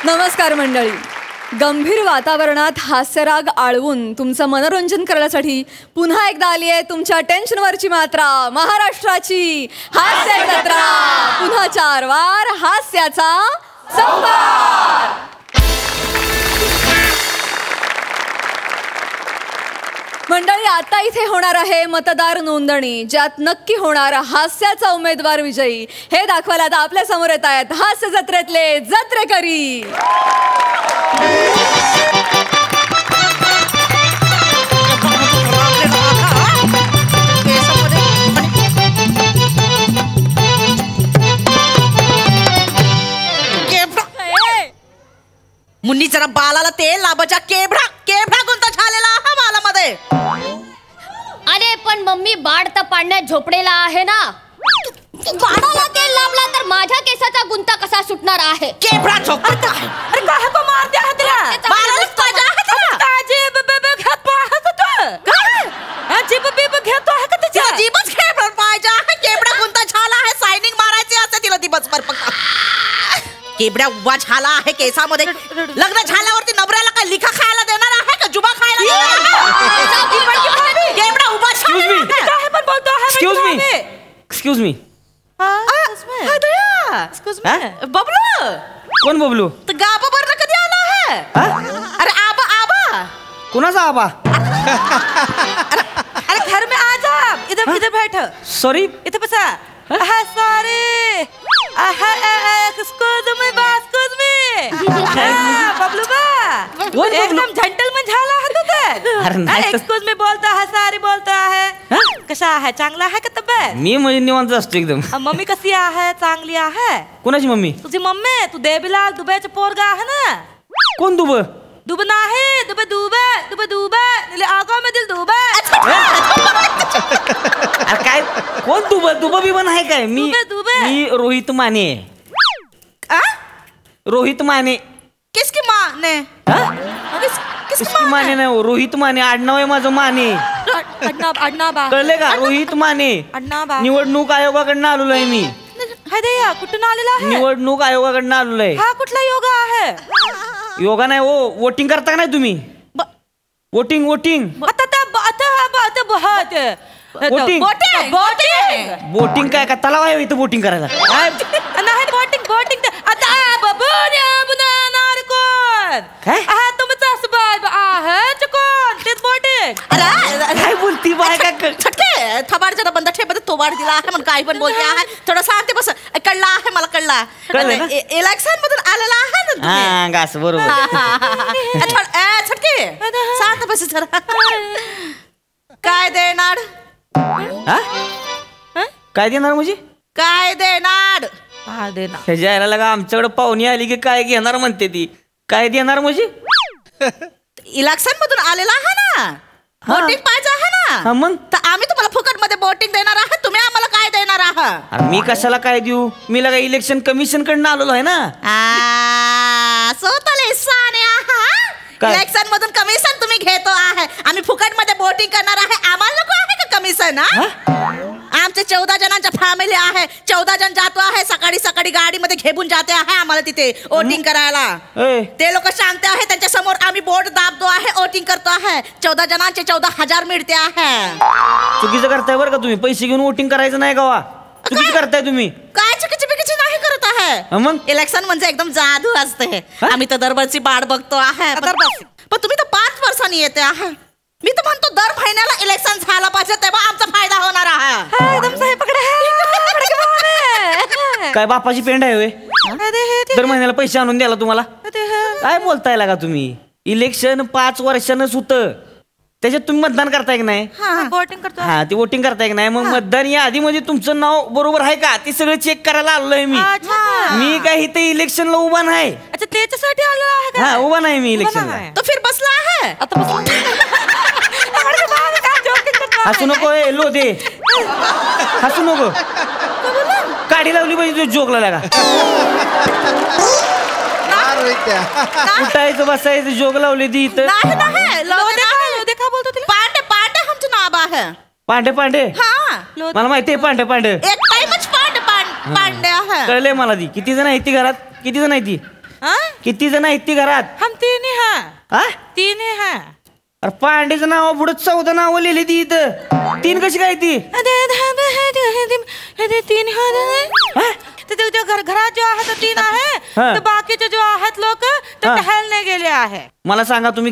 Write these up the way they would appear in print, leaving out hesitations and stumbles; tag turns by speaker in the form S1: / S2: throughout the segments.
S1: नमस्कार मंडळी. गंभीर वातावरणात हास्यराग आळवून तुमचं मनोरंजन करण्यासाठी पुन्हा एकदा आली आहे तुमच्या टेन्शनवरची मात्रा, महाराष्ट्राची हास्य जत्रा. पुन्हा 4 वार हास्याचा संभार. मंडळी, आता इथे होणार आहे मतदार नोंदणी, ज्यात नक्की होणार हास्याचा उमेदवार विजयी हे दाखवायला आता आपल्या समोर येत आहेत हास्य जत्रेतले जत्रेकरी.
S2: मुन्नी जरा बालाला तेल लाबाच्या केबडा केबडा कोणता झालेला हा बालामध्ये.
S3: अरे पण मम्मी बाळ तर पाण्यात झोपडेला आहे ना. बाळाला तेल लावला तर माझ्या केसाचा गुंता कसा सुटणार आहे.
S2: केबडा झोपता आहे. अरे काय को मार द्या हतरा बालाला ताजा हतरा ताजे बबे घेत पाहत तो काय अजीब बेब घेतो आहे का त्याची अजीबच केबडा पाहिजे आहे. केबडा कोणता झाला आहे. सायनिंग मारायची असते तिला दिवसभर फक्त. केबड्या उभा झाला आहे केसामध्ये. लग्न झाल्यावरती नवऱ्याला काय लिखा खायला देणार आहे का जुबा खायला देणार आहे. केबडा उभा झाला पण बोलतो आहे.
S4: Excuse me
S2: Bablu.
S4: कोण बबलू?
S2: तर गाबा बरं कधी आला आहे. अरे आबा आबा
S4: कोणाचा आबा?
S2: अरे घर में आ जा. इधर इधर बैठ.
S4: सॉरी
S2: इधर बसा. Sorry excuse me excuse me. Bablu बा एकदम जेंटलमन झाला है तो. एक्सक्यूज मी बोलता है सॉरी बोलता है. कसा आहे. चांगला आहे का तब्येत?
S4: मी म्हणजे निवांत असतो एकदम.
S2: मम्मी कशी आहे. चांगली आहे.
S4: कोणाची मम्मी?
S2: तुझी मम्मी. तू देवीलाल दुबेचा पोरगा आहे ना.
S4: कोण दुब?
S2: दुब नाही दुबे दुबे दुबे दुबे निले आगा में दिल दुबे.
S4: अरे काय कोण दुब? दुब बिबन आहे काय? मी मी रोहित माने. रोहित माने.
S2: किसकी माँ ने?
S4: किसकी माने नाही, रोहित माने आडनाव आहे माझं. माने कळले का? रोहित माने. निवडणूक आयोगाकडनं आलेलो आहे मी.
S2: कुठून आलेला आहे?
S4: निवडणूक आयोगाकडनं आलेलो आहे.
S2: हा कुठला योगा आहे?
S4: योगा नाही हो. वोटिंग करता का नाही तुम्ही? Voting voting
S2: boating boating
S4: boating काय का तलाव आहे इथं बोटिंग करायला?
S2: नाही बोटिंग बोटिंग आता कोण
S4: काय
S2: तुमचा असबाब आहे कोण तेच बोटिंग.
S4: काय बोलती बाय काय
S2: छटके थबाडच्या बंद ठेपत तोबाड दिला आहे म्हणून काही पण बोलते आहे. थोडं सांगते बस. कळला आहे मला. कळला इलेक्शन मधून आलेला आहे ना.
S4: हा गास बरोबर.
S2: छटके सांगते बस जरा. काय देणार?
S4: काय देणार म्हणजे?
S2: काय देणार? हा देणार.
S4: ह्याच्या यायला लागा आमच्याकडे पाहुणी आली की काय घेणार म्हणते ती. काय देणार म्हणजे?
S2: इलेक्शन मधून आलेला आहे ना. बोटिंग पाहिजे आहे ना.
S4: मग
S2: तर आम्ही तुम्हाला फुकट मध्ये बोटिंग देणार आहे. तुम्ही आम्हाला काय देणार आहात?
S4: मी कशाला काय देऊ? मी लगा इलेक्शन कमिशन कडनं आलेलो आहे ना.
S2: इलेक्शन मधून कमिशन तुम्ही घेतो आहे. आम्ही फुकट मध्ये बोटिंग करणार आहे. आम्हाला नको आहे का कमिशन? आमचे 14 जणांच्या फॅमिली आहे. 14 जण जातो आहे. सकाळी सकाळी गाडीमध्ये घेऊन जाते आहे आम्हाला तिथे वोटिंग करायला. ते लोक सांगते आहे त्यांच्या समोर आम्ही बोट दाबतो आहे. वोटिंग करतो आहे. 14 जणांचे 14,000 मिळते आहे.
S4: चुकीचं करताय बरं का तुम्ही. पैसे घेऊन वोटिंग करायचं नाही गावा. चुकीचं करताय तुम्ही.
S2: काय चुकीची बिकीची नाही करत आहे.
S4: मग
S2: इलेक्शन म्हणजे एकदम जादू असते. आम्ही तर दरवर्षी बाळ बघतो आहे. पण तुम्ही तर 5 वर्षांनी येते आहे. मी तर म्हणतो दर महिन्याला इलेक्शन झाला पाहिजे तेव्हा आमचा फायदा होणार आहे.
S4: काय बापाची पेंड आहे होय? दर महिन्याला पैसे आणून द्याला तुम्हाला? काय बोलताय लागा तुम्ही? इलेक्शन 5 वर्षानंच होतं. त्याच्यात तुम्ही मतदान करताय की नाही?
S2: वोटिंग करतो.
S4: हा ते वोटिंग करताय की नाही? मग मतदान या आधी म्हणजे तुमचं नाव बरोबर आहे का ते सगळं चेक करायला आलोय मी. मी काय इथे इलेक्शनला उभा नाही.
S2: अच्छा त्याच्यासाठी आलो आहे.
S4: हा उभा नाही मी इलेक्शनला.
S2: तो फिर बसला आहे आता.
S4: हसू नको लो दे. हसू नको. काढी लावली पाहिजे जोकला लागा. उठायचं बसायचं जोग लावली ती इथं.
S2: पांडे पांडे आमचं नाव आहे.
S4: पांडे पांडे मला माहिती आहे. पांडे पांडे
S2: एक टाइमच पांडे पांडे आहे.
S4: कळलंय मला ती. किती जण आहे ती घरात? किती जण आहे ती? किती जण आहेत ती घरात?
S2: हम तीन ही हैं.
S4: हा?
S2: तीन ही हैं.
S4: अरे पांडेचं नाव पुढे 14 नावं लिहिली ती इथं. 3 कशी काय ती?
S2: तीन
S4: हा?
S2: घरात जो आहे ते 3 आहे.
S4: हा.
S2: तर बाकीचे जो आहेत लोक ते
S4: हा.
S2: टहलने गेले आहे.
S4: मला सांगा तुम्ही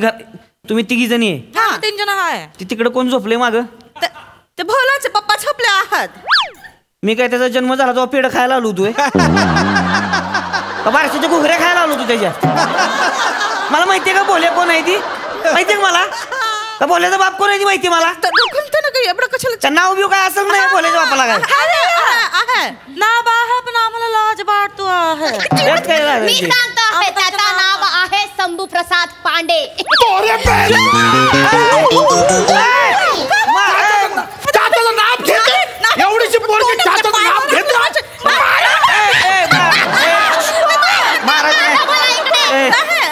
S4: 3 जणी आहे.
S2: हा 3 जण आहे.
S4: ती तिकडे कोण झोपले माग?
S2: ते भोलाचे पप्पा झोपले आहात.
S4: मी काय त्याचा जन्म झाला तेव्हा पेढ खायला आलो तू बारशाच्या घुगऱ्या खायला आलो तू त्याच्या. मला माहितीये का बोले कोण आहे ती? माहितीये का मला? का बोल्याचा बाप कोण आहे ती माहिती मला? नाव बिव काय असं नाही बोल्याच्या बापाला काय?
S2: नाव आहे पण आम्हाला लाज वाटतो आहे.
S4: त्यात काय झालं
S3: मी
S4: ते?
S3: सांगतो आहे त्याचं नाव आहे शंभू प्रसाद पांडे.
S5: चाचाचं नाव घेते एवढीशी पोरगी चाचाचं नाव घेते.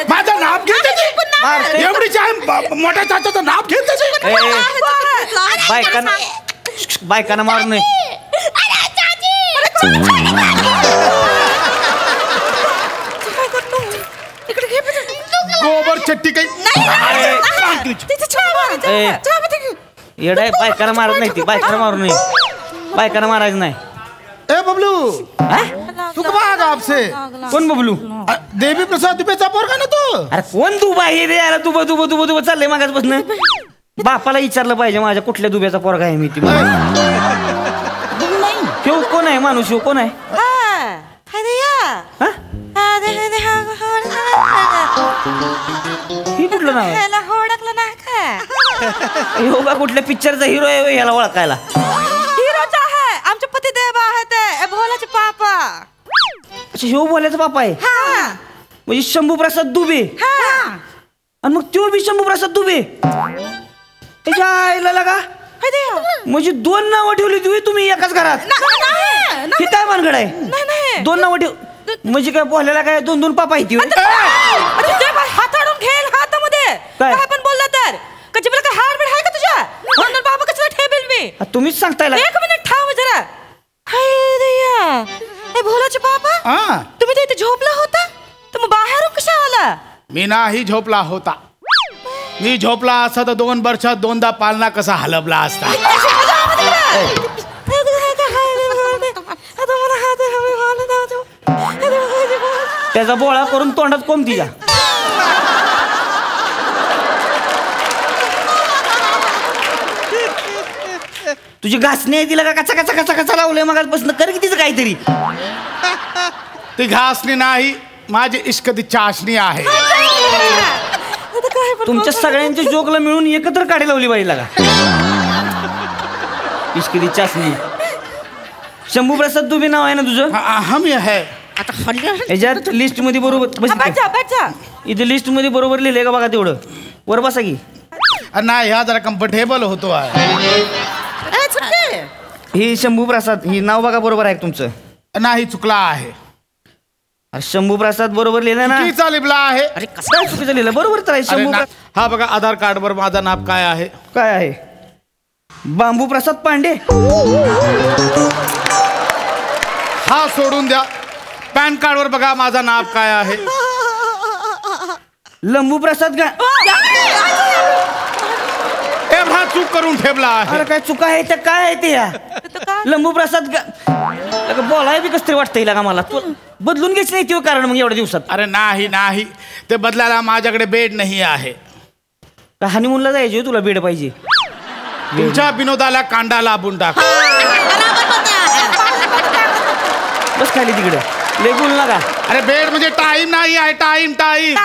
S5: माझं नाव घेते ती. एवढीची आहे मोठ्या चाचाचं नाव घेते ती.
S4: बायकांना मारू नये.
S5: गोबर चट्टी काही
S4: येडाय बायकांना मारत नाही ती. बायकांना मारू नये. बायकांना मारायचं नाही.
S5: ए बबलू
S4: हा?
S5: तू कब आगा आपसे
S4: कोण बबलू?
S5: देवी प्रसाद दुबेचा पोरगा ना तू.
S4: अरे कोण दुबा हे रे यार? दुबा चाललंय मागासपासून. बापाला विचारलं पाहिजे माझ्या कुठल्या दुब्याचा पोरगा आहे मी ती. शिव कोण आहे? माणूस शिव कोण आहे? हा? ही कुठलं नाव आहे?
S2: ओळखलं नाही का?
S4: हो का कुठल्या पिक्चरचा हिरो आहे ह्याला ओळखायला?
S2: हिरोच आहे. आमचे पतिदेव आहे ते भोलाचे पापा.
S4: अच्छा ह्यो बोलायचा बापा आहे म्हणजे शंभू प्रसाद दुबे. आणि मग त्यो बी शंभू प्रसाद दुबे त्याच्या आईला लागा. म्हणजे 2 नावं ठेवली तुम्ही एकाच घरात. हे काय भानगड आहे? 2 नावं ठेव म्हणजे काय बोलायला काय 2 पापा आहे ती?
S2: हाताडून घेईल हातामध्ये
S4: काय?
S2: काय पण बोलला तर कधी मला काय हाड बीड आहे का तुझ्या? म्हणून बाबा कशाला ठेवेल मी?
S4: तुम्हीच सांगताय ना.
S2: 1 मिनिट थांब जरा. हाय दया ए भोलाचे बाबा
S5: हा
S2: तुम्ही तर इथे झोपला होता तर मग बाहेरून कशा आला?
S5: मी नाही झोपला होता. मी झोपला असता तर 2 वर्षात 2दा पालना कसा हलबला असता.
S4: त्याचा बोळा करून तोंडात कोंब तिच्या. तुझी घासणी आहे तिला का कचा कचा कचा कचा लावलंय मगापासून? कर की तिचं काहीतरी.
S5: ती घासणी नाही माझी इश्कदी चाशणी आहे.
S4: तुमच्या सगळ्यांच्या जोकला मिळून एकत्र काढी लावली बाईला का? इश्कदी चाचणी. शंभू प्रसाद दुबे नाव आहे ना तुझं?
S5: हम है.
S4: याच्यात लिस्ट मध्ये बरोबर बस इथे. इथे लिस्ट मध्ये बरोबर लिहिलंय का बघा तेवढं. वर बसा की.
S5: नाही ह्या जरा कम्फर्टेबल होतो आहे.
S4: ही शंभू प्रसाद ही नाव बघा बरोबर आहे का तुमचं?
S5: नाही चुकला आहे.
S4: अरे शंभू प्रसाद बरोबर लिहिलं ना?
S5: चुकीचा लिहिला आहे.
S4: अरे कसं काय चुकीचं लिहिलं? बरोबर तर आहे
S5: अरे
S4: शंभू.
S5: हा बघा आधार कार्ड वर माझं नाव काय आहे?
S4: काय आहे? बांबू प्रसाद पांडे.
S5: हा सोडून द्या. पॅन कार्ड वर बघा माझं नाव काय आहे?
S4: लंबू प्रसाद
S5: एवढा चूक करून ठेवला आहे.
S4: अरे काय चुका आहे त्या काय आहे ते? या लंबू प्रसाद बोलाय बी कसं तरी वाटतंय का मला. तू बदलून घ्यायची नाही ते कारण मग एवढ्या दिवसात?
S5: अरे नाही नाही ते बदलायला माझ्याकडे बेड नाही आहे.
S4: हनीमूनला जायचे तुला बेड पाहिजे.
S5: तुमच्या विनोदाला कांडा लाभून टाक.
S4: बस खाली तिकडे लय बोल नका.
S5: अरे बेड म्हणजे टाइम नाही आहे. टाइम टाइम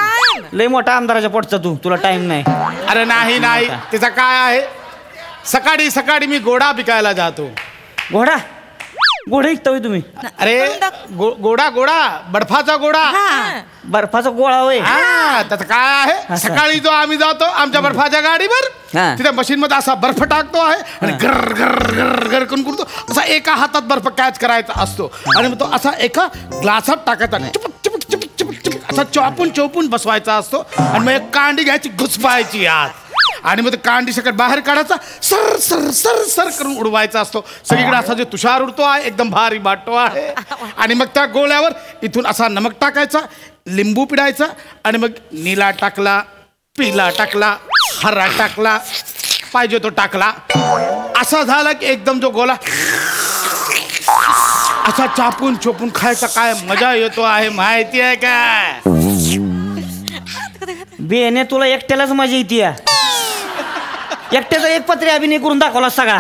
S4: लय मोठा आमदाराच्या पोटचा तुला टाइम नाही.
S5: अरे नाही नाही त्याचा काय आहे? सकाळी सकाळी मी घोडा विकायला जातो.
S4: घोडा विकता तुम्ही?
S5: अरे गोडा गोडा बर्फाचा गोडा.
S4: बर्फाचा गोळा होय.
S5: हा त्याचं काय आहे? सकाळी जो आम्ही जातो आमच्या बर्फाच्या गाडीवर तिथे मशीन मध्ये असा बर्फ टाकतो आहे आणि गर गर गर गर करून करतो. असा एका हातात बर्फ कॅच करायचा असतो आणि मग तो असा एका ग्लासात टाकायचा चिपक चिपक चिपक चिपक चिपक असा चोपून बसवायचा असतो आणि मग एक कांडी घ्यायची घुसपायची आत आणि मग कांडी सकट बाहेर काढायचा सर सर सर सर करून उडवायचा असतो. सगळीकडे असा जे तुषार उडतो आहे एकदम भारी वाटतो आहे. आणि मग त्या गोळ्यावर इथून असा नमक टाकायचा लिंबू पिळायचा आणि मग निळा टाकला, पिला टाकला, हरा टाकला, पाहिजे तो टाकला. असा झाला की एकदम जो गोला असा चापून चोपून खायचा काय मजा येतो आहे माहिती आहे काय?
S4: बेने तुला एकट्यालाच मजा येते. एकट्याचा एक पत्रे अभिनय करून दाखवला सगळा.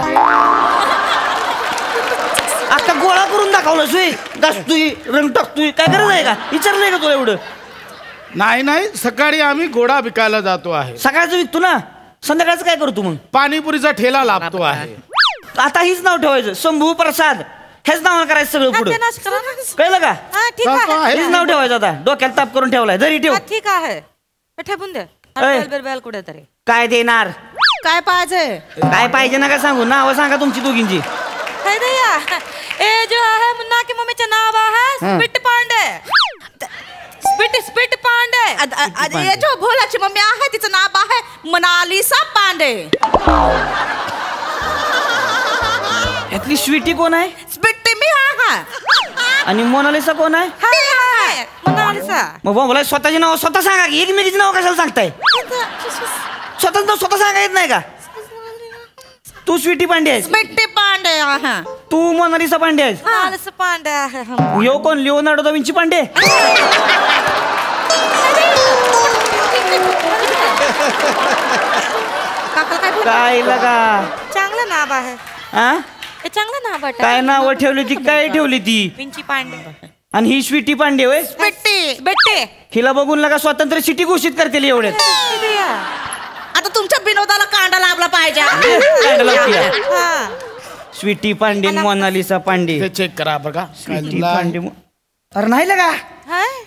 S4: अख्खा गोळा करून दाखवला सोय. घासतोय, रंग टाकतोय, काय गरज आहे का? विचारलंय का तुला एवढं?
S5: नाही नाही, सकाळी आम्ही गोडा विकायला जातो आहे.
S4: सकाळचं विकतो ना, संध्याकाळचं काय करतो मग?
S5: पाणीपुरीचा ठेला लाभतो आहे.
S4: आता हीच नाव ठेवायचं, शंभू प्रसाद. हेच नाव करायचं सगळं पुढे. कळलं का?
S2: ठीक आहे.
S4: हेच नाव ठेवायचं. आता डोक्याला ताप करून ठेवलाय. जरी ठेव.
S2: ठीक आहे, ठेवून दे. बेल कुठे तरी
S4: काय देणार?
S2: काय पाहिजे?
S4: काय पाहिजे ना का सांगू? नाव सांगा तुमची दोघींची.
S2: ए जो आहे मुन्ना की मम्मीचं नाव आहे स्पिट पांडे. स्पिट पांडे. ये जो भोलाची मम्मी आहे तिचं नाव आहे मोनालिसा पांडे.
S4: यातली स्वीटी कोण आहे?
S2: स्पिट मी आहे.
S4: आणि मोनालिसा कोण आहे?
S2: मोनालिसा.
S4: मग मला स्वतःची नाव स्वतः सांगा की एकमेकीची नाव कशाला सांगताय? स्वतःच नाव स्वतः सांगा येत नाही का? तू स्वीटी पांडे आहेस.
S2: स्पिट पांडे आहे.
S4: तू मोनालिसा पांडे आहेस.
S2: मोनालिसा पांडे आहे.
S4: यो कोण? Leonardo da Vinci Pande. काय लगा
S2: चांगलं नाव आहे.
S4: हा?
S2: हे चांगलं नाव आहे.
S4: काय नाव ठेवली ती? काय ठेवली ती?
S2: विंची पांडे.
S4: आणि ही स्वीटी पांडे होय?
S2: बेट्टे.
S4: हिला बघून लगा स्वातंत्र्य सिटी घोषित करतील एवढ्यात.
S2: आता तुमच्या विनोदाला कांडा लाभला पाहिजे.
S4: स्वीटी पांडे, मोनालिसा पांडे.
S5: हे चेक करा बघा.
S4: स्वीटी पांडे. अरे नाही लगा,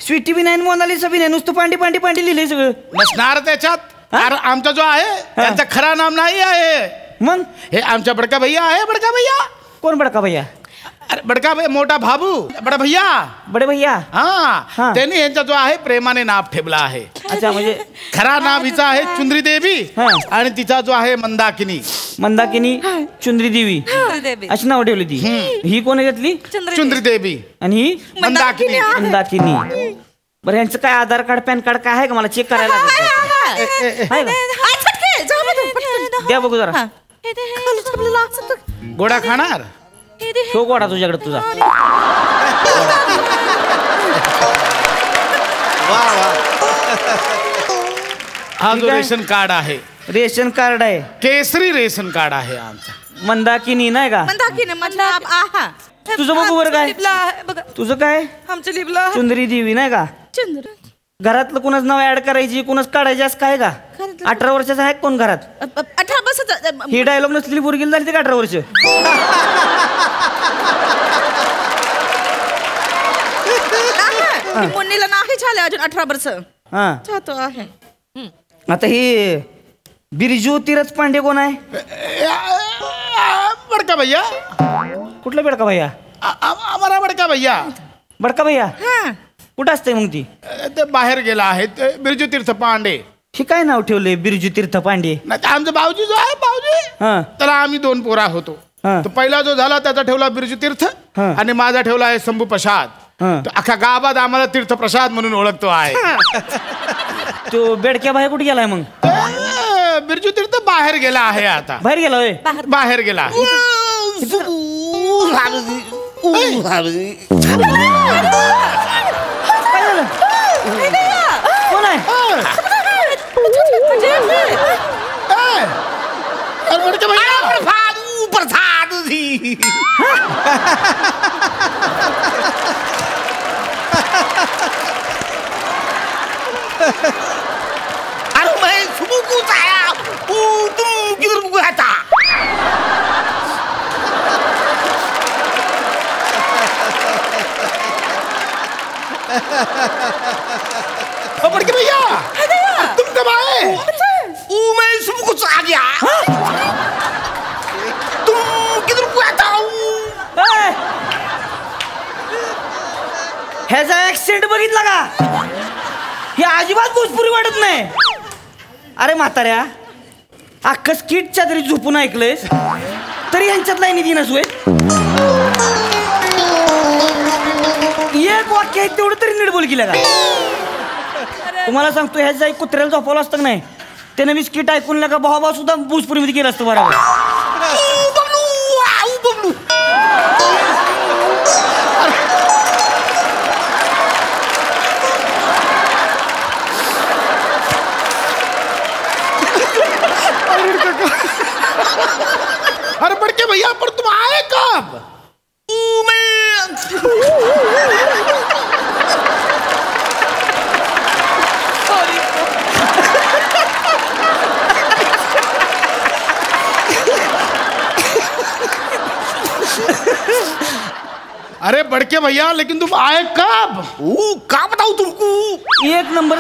S4: स्वीटी बी नाही, मोनालिसा बी नाही, नुसतं पांडे पांडे पांडे लिहिलंय सगळं.
S5: नसणार त्याच्यात. कारण आमचा जो आहे त्यांचा खरा नाम नाही आहे.
S4: मग
S5: हे आमचा बडका भैया आहे. बडका भैया.
S4: कोण बडका भैया?
S5: अरे बडका भैया, मोठा भाबू, बडा भैया.
S4: बडे भैया.
S5: हा, त्यांनी यांचा जो आहे प्रेमाने नाव ठेवला आहे.
S4: अच्छा, म्हणजे
S5: खरा नाव हिचा आहे चुंद्री देवी आणि तिचा जो आहे मंदाकिनी.
S4: मंदाकिनी चुंद्री देवी अशी नाव ठेवली ती. ही कोण घेतली?
S5: चुंद्री देवी.
S4: आणि ही
S5: मंदाकिनी.
S4: मंदाकिनी. बरं, यांचं काय आधार कार्ड पॅन कार्ड काय आहे का? मला चेक करायला द्या बघू जरा.
S5: गोडा खाणार?
S4: तो गोडा तुझ्याकडे तुझा.
S5: हा जो रेशन कार्ड आहे,
S4: रेशन कार्ड आहे,
S5: केसरी रेशन कार्ड आहे आमचा.
S4: मंदाकिनी नाही का? तुझं बघू बरं काय? तुझं काय?
S2: आमचं लिबला
S4: चुंदरी देवी नाही का? घरातलं कुणाच नाव ऍड करायची, कुणाच काढायची असं काय का? 18 वर्षाचा आहे कोण घरात?
S2: 18 वर्षाचा.
S4: ही डायलॉग नसलेली पोरगी झाली ते 18 वर्ष.
S2: मुन्नीला नाही झाले अजून 18 वर्ष.
S4: हा, आता ही बिरजू तीरथ पांडे कोण आहे?
S5: बडका भैया.
S4: कुठला बडका भैया?
S5: आम्हाला बडका भैया.
S4: बडका भैया कुठं असते मग ती?
S5: ते बाहेर गेला आहे. बिरजू तीर्थ पांडे.
S4: हे काय नाव ठेवलंय बिरजू तीर्थ पांडे?
S5: नाही, आमचा भाऊजी जो आहे भाऊजी, त्याला आम्ही 2 पोरा होतो. तो पहिला जो झाला त्याचा ठेवला बिरजू तीर्थ आणि माझा ठेवला आहे शंभू प्रसाद. अख्खा गावात आम्हाला तीर्थ प्रसाद म्हणून ओळखतो आहे.
S4: तो बेडक्या बाहेर कुठे गेलाय मग?
S5: बिरजू तीर्थ बाहेर गेला आहे. आता
S4: बाहेर गेला होय?
S5: बाहेर गेला.
S4: कोण आहे?
S5: प्रसाद.
S6: अरे मैं सुबह को आया. तुम किधर गया था?
S5: बड़के भैया तुम कब आए?
S6: मैं सुबह को आ गया. तुम किधर गया था?
S4: ह्याचा ऍक्सिडेंट बघितला का? हे अजिबात भोजपुरी वाटत नाही. अरे म्हाताऱ्या, अख्खं स्किटच्या तरी झोपून ऐकलंयस तरी यांच्यात लाईनी दिनच होय. एक वाक्य आहे तेवढं तरी नीट बोल केलं का? तुम्हाला सांगतो ह्याचा एक कुत्र्याला झोपवलं असतं नाही त्याने मी स्किट ऐकून का भावा सुद्धा भोजपुरीमध्ये केलं असतं बरोबर.
S5: अरे बड़के भैया पर तुम आए कब? अरे बड़के भैया लेकिन तुम आए कब?
S6: क्या बताऊं तुमको?
S4: एक नंबर.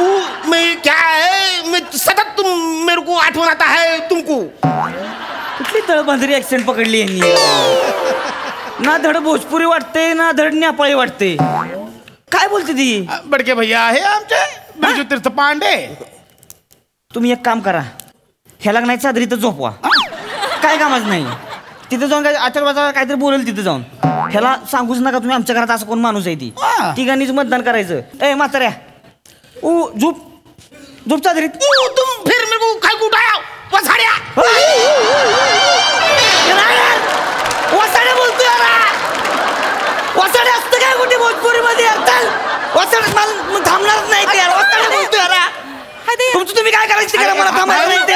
S6: मैं क्या है मैं सतत तुम मेरे को आठवण आता है तुमको.
S4: कुठली तळबंदरी ऍक्सेंट पकडली यांनी. ना धड भोजपुरी वाटते ना धड नेपाळी वाटते. काय बोलते ती?
S5: बड़के भैया आहे आमचे बिरजू तीर्थ पांडे.
S4: तुम्ही एक काम करा ह्याला नाही चादरी तर झोपवा. काय कामच नाही तिथे जाऊन काय आचार बाजार काहीतरी बोलेल तिथे जाऊन. ह्याला सांगूच नका तुम्ही आमच्या घरात असं कोण माणूस आहे ती. तिघांनीच मतदान करायचं. ए म्हाताऱ्या झोप झोप चादरीत.
S6: तुम फिर मेरे को काय कुटाया वसाड्या.
S4: वसाड्या बोलतोय वसाड्या असतं काय कुठे भोजपुरी मध्ये वसाड्या मला थांबणारच नाही ते. वसाड्या बोलतोय तुमचं तुम्ही काय करायचं करा मला थांबायला नाही ते.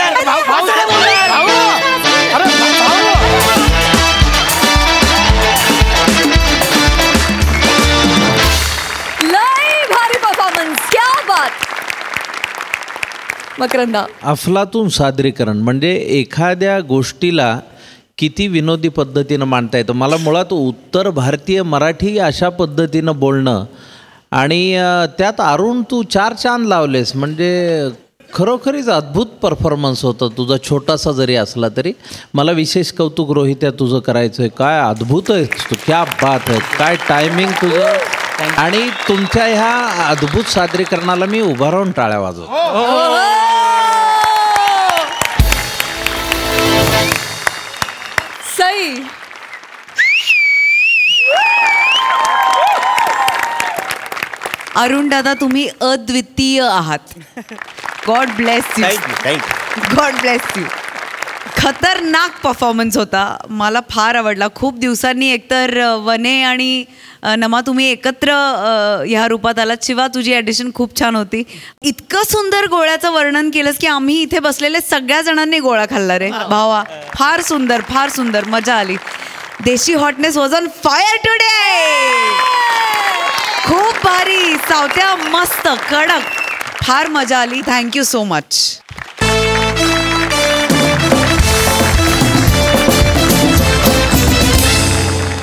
S1: लय भारी परफॉर्मन्स. क्या बात. मकरंदा
S7: अफलातून सादरीकरण म्हणजे एखाद्या गोष्टीला किती विनोदी पद्धतीनं मांडता येतं. मला मुळात उत्तर भारतीय मराठी अशा पद्धतीनं बोलणं आणि त्यात अरुण तू 4 चांद लावलेस म्हणजे खरोखरीच अद्भुत परफॉर्मन्स होता तुझा छोटासा जरी असला तरी. मला विशेष कौतुक रोहित तुझं करायचं आहे. काय अद्भुत आहे तू. क्या बात आहे. काय टायमिंग तुझं. आणि तुमच्या ह्या अद्भुत सादरीकरणाला मी उभा राहून टाळ्या वाजवतो.
S1: सई
S2: अरुण दादा तुम्ही अद्वितीय आहात. God bless you. God bless you. खतरनाक परफॉर्मन्स होता. मला फार आवडला. खूप दिवसांनी एकतर वने आणि नमा तुम्ही एकत्र ह्या रूपात आलात. शिवा तुझी ॲडिशन खूप छान होती. इतकं सुंदर गोळ्याचं वर्णन केलंस की आम्ही इथे बसलेले सगळ्या जणांनी गोळा खाल्ला रे भावा. फार सुंदर फार सुंदर मजा आली. देशी hotness was on fire today. खूप भारी. सावत्या मस्त कडक. फार मजा आली. Thank you so much.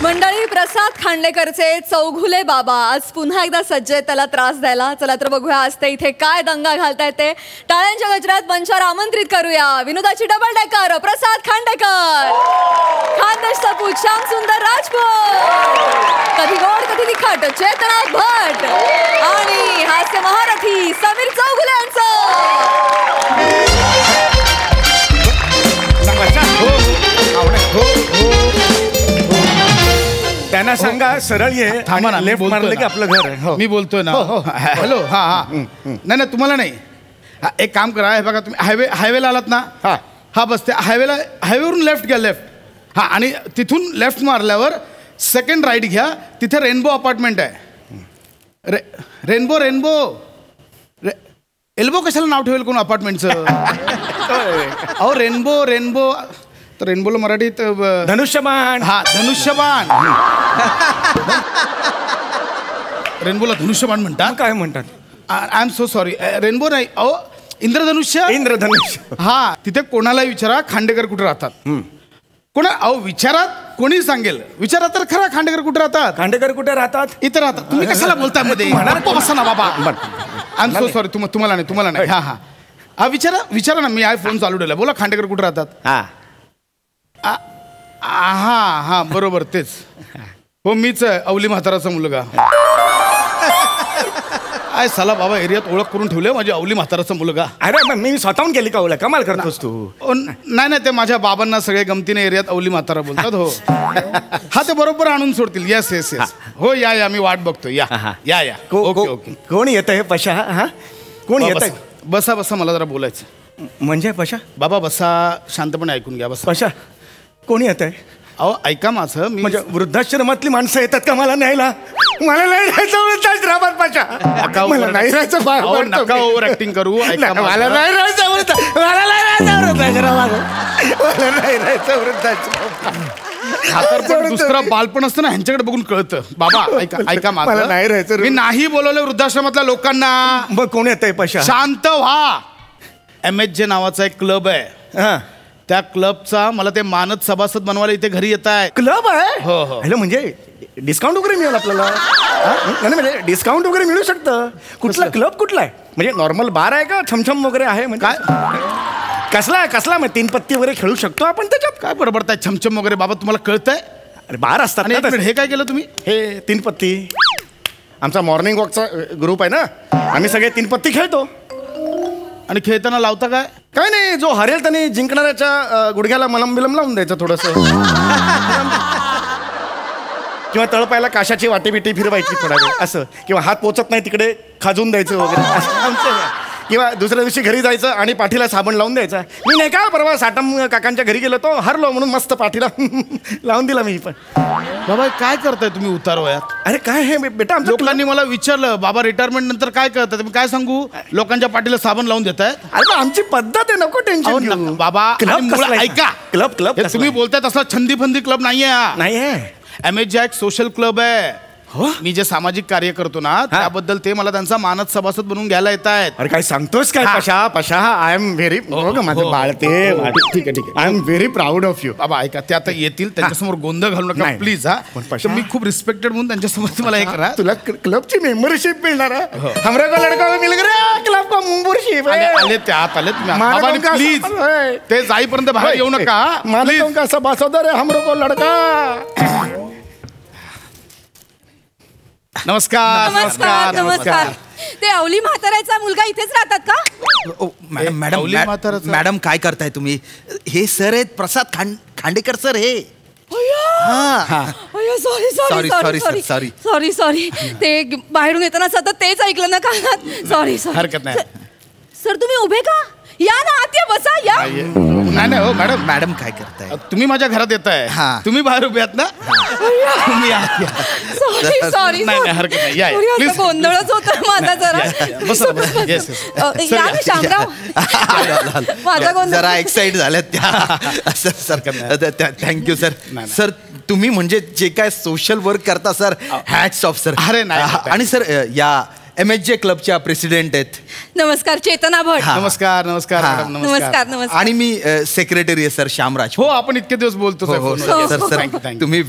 S1: मंडळी प्रसाद खांडेकरचे चौघुले बाबा आज पुन्हा एकदा सज्ज आहेत त्याला त्रास द्यायला. चला तर बघूया आज ते इथे काय दंगा घालतायत ते. टाळ्यांच्या गजरात मंचावर आमंत्रित करूया विनोदाची डबल डेकर प्रसाद खांडेकर, खानदेश सपूत श्याम सुंदर राजपूत, कधी गोड कधी तिखट चेतना भट आणि हास्य महारथी समीर चौघुले यांचं.
S6: त्यांना सांगा सरळ ये.
S5: थांबा ना,
S6: लेफ्ट मारलं की आपलं घर आहे.
S5: मी बोलतोय ना. हॅलो. हा हा नाही तुम्हाला नाही. एक काम करा हे बघा तुम्ही हायवेला आलात ना. हा बस ते हायवेवरून लेफ्ट घ्या. लेफ्ट हा आणि तिथून लेफ्ट मारल्यावर सेकंड राईट घ्या. तिथे रेनबो अपार्टमेंट आहे. रेनबो एल्बो कशाला नाव ठेवेल कोण अपार्टमेंटचं. अहो रेनबो तर रेनबोला मराठीत
S6: धनुष्यबाण.
S5: हा धनुष्यबाण. रेनबोला धनुष्यबाण म्हणतात.
S6: काय म्हणतात?
S5: I am so sorry. Rainbow नाही अहो इंद्रधनुष्य. हा तिथे कोणालाही विचारा खांडेकर कुठे राहतात. कोणा अहो विचारात कोणी सांगेल. विचारा तर खरा खांडेकर कुठे राहतात.
S6: खांडेकर कुठे राहतात?
S5: इथे राहतात. तुम्ही कशाला बोलताय मध्ये. बसा ना बाबा. I am so sorry. तुम्हाला नाही. हा हा हा विचारा ना. मी फोन चालू ठेवला. बोला खांडेकर कुठे राहतात. हा हा बरोबर तेच. हो मीच आहे अवली म्हाताराचा मुलगा. आय साला बाबा एरियात ओळख करून ठेवले माझी अवली म्हाताराचा मुलगा.
S6: अरे मी स्वतःहून केली का ओळख. कमाल करतोस तू.
S5: नाही ते माझ्या बाबांना सगळे गमतीने एरियात अवली म्हातारा बोलतात. हो हा ते बरोबर आणून सोडतील. येस. हो या मी वाट बघतो. या.
S6: ओके. कोण येतं हे पशा. हा
S8: कोण येत आहे?
S5: बसा बसा, मला जरा बोलायचं.
S8: म्हणजे पशा
S5: बाबा बसा, शांतपणे ऐकून घ्या. बसा.
S8: पशा कोणी येत आहे?
S5: अहो ऐका माझं, मी
S8: म्हणजे वृद्धाश्रमातली माणसं येतात का मला न्यायला? मला नाही राहायचं वृद्धाश्रमात पशा. मला नाही राहायचं.
S5: अहो, नका ओव्हर ऍक्टिंग करू. ऐका
S8: मला
S5: माझं.
S8: नाही राहायचं मला नाही राहायचं वृद्धाश्रमात. मला नाही राहायचं वृद्धाश्रमात.
S5: पण दुसरं बालपण असतं ना, ह्यांच्याकडे बघून कळतं. बाबा ऐका
S8: मला
S5: माझं.
S8: नाही राहायचं.
S5: मी नाही बोलवलं वृद्धाश्रमातल्या लोकांना.
S8: मग कोण येत आहे पशा?
S5: शांत व्हा. MHJ नावाचा एक क्लब आहे.
S8: हा,
S5: त्या क्लबचा मला ते मानद सभासद बनवायला इथे घरी येत आहे.
S8: क्लब आहे?
S5: हो, हो.
S8: हॅलो, म्हणजे डिस्काउंट वगैरे मिळेल आपल्याला? नाही म्हणजे डिस्काउंट वगैरे मिळू शकतं. कुठला क्लब कुठला आहे? म्हणजे नॉर्मल बार आहे का छमछम वगैरे आहे? म्हणजे कसला मग 3 पत्ती वगैरे खेळू शकतो आपण त्याच्यात?
S5: काय बडबडताय छमछम वगैरे? बाबा तुम्हाला कळतंय?
S8: अरे बार असतात
S5: आणि
S8: ना
S5: एक मिनिट,
S8: तसे.
S5: हे काय केलं तुम्ही?
S8: हे 3 पत्ती आमचा मॉर्निंग वॉकचा ग्रुप आहे ना, आम्ही सगळे 3 पत्ती खेळतो.
S5: आणि खेळताना लावता काय?
S8: काय नाही, जो हरेल त्याने जिंकणाऱ्याच्या गुडघ्याला मलम बिलम लावून द्यायचं थोडंसं. किंवा तळपायला काशाची वाटी बिटी फिरवायची थोडा वेळ असं, किंवा हात पोचत नाही तिकडे खाजून द्यायचं वगैरे असं आमचं. किंवा दुसऱ्या दिवशी घरी जायचं आणि पाठीला साबण लावून द्यायचा. मी नाही का परवा साटम काकांच्या घरी गेलो तो हरलो म्हणून मस्त पाठीला लावून दिला मी पण.
S5: बाबा काय करताय तुम्ही उतार वयात?
S8: अरे काय हे बेटा, आमच्या
S5: लोकांनी मला विचारलं, बाबा रिटायरमेंट नंतर काय करतात? मी काय सांगू? लोकांच्या पाठीला साबण लावून देताय.
S8: अरे आमची पद्धत आहे, नको टेन्शन घेऊ.
S5: बाबा
S8: क्लब
S5: ऐका,
S8: क्लब
S5: तुम्ही बोलताय तसला छंदी फंदी क्लब नाहीये हा.
S8: नाही आहे.
S5: MHJ एक सोशल क्लब आहे. मी जे सामाजिक कार्य करतो ना, त्याबद्दल ते मला त्यांचा मानद सभासद बनवून घ्यायला येत आहेत.
S8: अरे काय सांगतोस काय? पशा आय एम व्हेरी, माझं बाळ ते ठीक आहे I am very proud of you.
S5: बाबा ऐका, ते आता येतील, त्यांच्यासमोर गोंधळ घालू नका प्लीज. हा
S8: पशा,
S5: मी खूप रिस्पेक्टेड म्हणून त्यांच्यासमोर मला हे करा.
S8: तुला क्लबची मेंबरशिप मिळणार आहे. हमरा को लड़का मिल गया क्लब का मेंबरशिप.
S5: आले ते आत आले बाबा, प्लीज ते जाईपर्यंत बाहेर येऊ नका.
S8: मालिकों का सभासद है हमरो को लड़का.
S5: नमस्कार
S1: नमस्कार नमस्कार. ते अवली म्हाताऱ्याचा मुलगा इथेच राहतात का?
S6: मॅडम काय करताय तुम्ही? हे सर आहेत प्रसाद खांडेकर सर. हे
S1: सॉरी ते बाहेरून येताना सतत तेच ऐकलं ना कानात. सॉरी.
S5: हरकत नाही.
S1: सर तुम्ही उभे का? या ना आत या, बसा या.
S5: नाही हो मॅडम.
S6: मॅडम काय करताय?
S5: तुम्ही माझ्या घरात येताय, तुम्ही बाहेर उभे आहात ना. तुम्ही
S1: सॉरी.
S5: नाही हरकत नाही. या
S1: प्लीज. गोंधळच होता माझा जरा. या ना शामराव. माझा गोंधळ
S6: जरा एक्साइट झाल्यात त्या. Sir thank you sir. सर तुम्ही म्हणजे जे काय सोशल वर्क करता सर, हॅट्स ऑफ सर.
S5: अरे नाही.
S6: आणि सर या MHJ क्लबच्या प्रेसिडेंट आहेत.
S1: नमस्कार, चेतना भट.
S5: नमस्कार नमस्कार मॅडम.
S1: नमस्कार नमस्कार.
S6: आणि मी सेक्रेटरी आहे सर, श्यामराज.
S5: हो, आपण इतके दिवस बोलतो.
S6: सर सर तुम्ही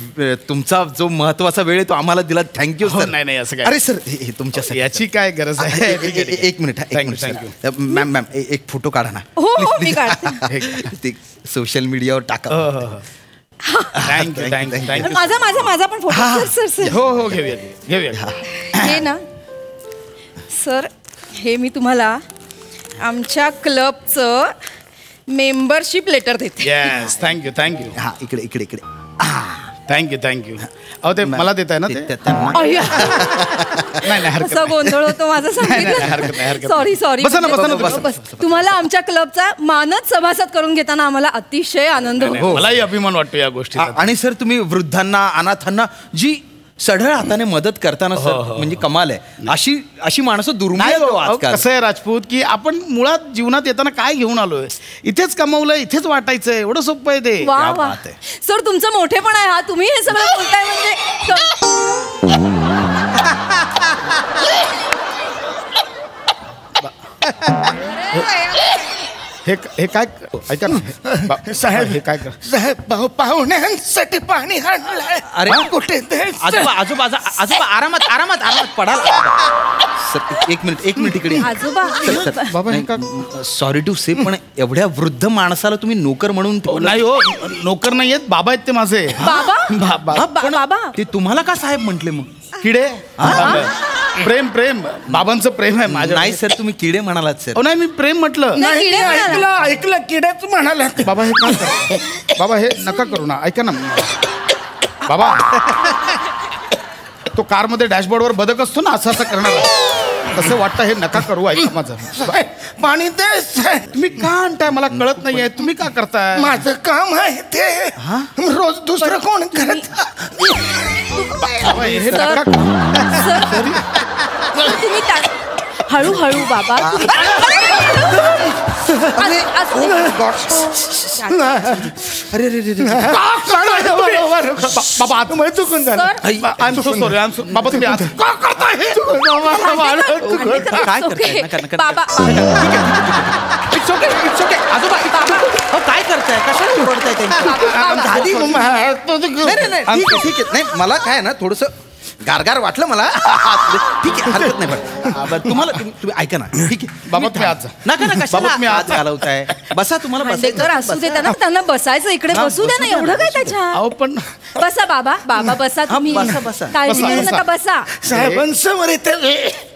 S6: तुमचा जो महत्वाचा वेळ आहे तो आम्हाला दिला. Thank you sir.
S5: नाही असं काय.
S6: अरे सर हे तुमच्या
S5: याची काय गरज आहे?
S6: एक मिनिट मॅम एक फोटो काढा ना.
S1: हो मी काढते.
S6: सोशल मीडियावर टाका.
S5: थँक्यू.
S1: माझा पण फोटो. सर
S5: हो घेऊया.
S1: हे ना सर, हे मी तुम्हाला आमच्या क्लबचं मेंबरशिप लेटर देते.
S5: Yes, thank you.
S6: हा इकडे
S5: थँक्यू. अहो ते मला देताय ना ते? नाही हरकत
S1: असा गोंधळ होतो माझा.
S5: हरकत.
S1: सॉरी.
S5: बस.
S1: तुम्हाला आमच्या क्लबचा मानद सभासद करून घेताना आम्हाला अतिशय आनंद होतो.
S5: मलाही अभिमान वाटतो या गोष्टीचा.
S6: आणि सर तुम्ही वृद्धांना, अनाथांना जी सढळ हाताने मदत करताना सर म्हणजे कमाल आहे. अशी माणसं दुर्मिळ आजकाल.
S5: कसं आहे राजपूत, की आपण मुळात जीवनात येताना काय घेऊन आलोय? इथेच कमवलंय, इथेच वाटायचंय. एवढं सोपं आहे ते.
S1: वा. सर तुमचं मोठेपण आहे हा. तुम्ही हे सगळं बोलताय म्हणजे.
S5: हे काय ऐका ना
S8: साहेब,
S5: हे काय कर
S8: साहेब पाहुण्यांसाठी पाणी आणलंय.
S6: अरे
S8: कुठे
S6: आजोबा आरामात पडाल. सर एक मिनिट इकडे.
S1: आजोबा.
S5: बाबा हे का?
S6: सॉरी टू से पण एवढ्या वृद्ध माणसाला तुम्ही नोकर म्हणून
S5: नाही हो, नोकर नाही आहेत, बाबा आहेत ते माझे.
S1: बाबा
S6: ते तुम्हाला का साहेब म्हटले मग?
S5: किडे. प्रेम बाबांचं प्रेम आहे माझ्या.
S6: नाही सर तुम्ही किडे म्हणालात सर.
S5: नाही मी प्रेम म्हटलं.
S1: नाही,
S8: ऐकलं किड्याच म्हणाला.
S5: बाबा हे काय कर? बाबा हे नका करू ना. ऐका ना बाबा, तो कारमध्ये डॅशबोर्डवर बदक असतो ना, असं करणार. तसं वाटतं हे नका करू. ऐका माझं.
S8: पाणी दे.
S5: तुम्ही का आणताय मला कळत नाहीये. तुम्ही का करताय.
S8: माझं काम आहे ते. रोज दुसरं कोण करत.
S5: हे नका
S1: तुम्ही हळूहळू बाबा.
S6: अरे रे रे रे.
S5: बाबा आता चुकून झालं. I am so sorry. बाबा तुम्ही आज का करताय हे.
S6: काय करताय. नका नका.
S1: बाबा
S6: इट्स ओके इट्स ओके. आजोबा काय करताय. कशाला ओरडताय त्यांची.
S8: आधी
S6: नाही ठीक आहे. नाही मला काय ना थोडस गारगार वाटलं मला. ठीक आहे हरकत नाही. पण तुम्हाला तुम्ही ऐका ना. ठीक आहे
S5: बाबा तुम्ही आज
S6: नका नका.
S5: बाबा तुम्ही आज
S6: घालवताय. बसा तुम्हाला
S1: खांडेकर असू दे त्यांना. त्यांना बसायचं इकडे. बसू दे ना. एवढं काय त्याच्या.
S5: अहो पण
S1: बसा बाबा. बाबा बसा तुम्ही.
S6: बसा, बसा.
S1: काळजी करू नका. बसा
S8: साहेबांसमोर इथे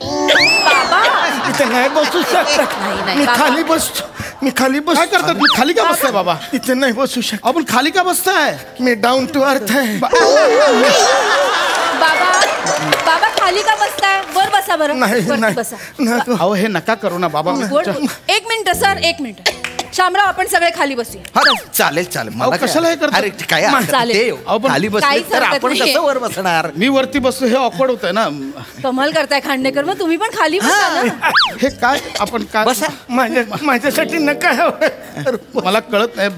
S1: बाबा.
S8: इथे नाही बसू शकत.
S1: नाही,
S8: मी
S1: बाबा.
S8: खाली बसतो. मी खाली बस.
S5: काय करतात. तुम्ही खाली का बसताय बाबा.
S8: इथे नाही बसू शकत.
S5: आपण खाली का बसताय.
S8: मी डाऊन टू अर्थ आहे.
S1: बाबा बाबा खाली का बसताय. वर बसा बरं.
S8: नाही
S1: वरती
S8: नाही
S1: बसा.
S8: नको.
S5: अहो हे नका करू ना बाबा.
S1: एक मिनिट सर. एक मिनिट. शामराव आपण सगळे खाली बसूया.
S6: हा चालेल चालेल. मला
S5: अहो, कशाला हे करता?
S6: अरे काय हरकत
S1: चालेल.
S6: नाही.
S5: अहो, पण
S6: खाली बसले
S1: काहीच
S6: तर
S1: हरकत
S6: आपण
S1: नाहीये.
S6: कसं वर बसणार.
S5: मी वरती बसतो हे ऑकवर्ड होतंय ना.
S1: कमाल करताय खांडेकर. मग तुम्ही पण खाली बसा ना.
S5: हे काय आपण काय
S6: बसा.
S8: माझ्यासाठी नका.
S5: मला कळत नाही.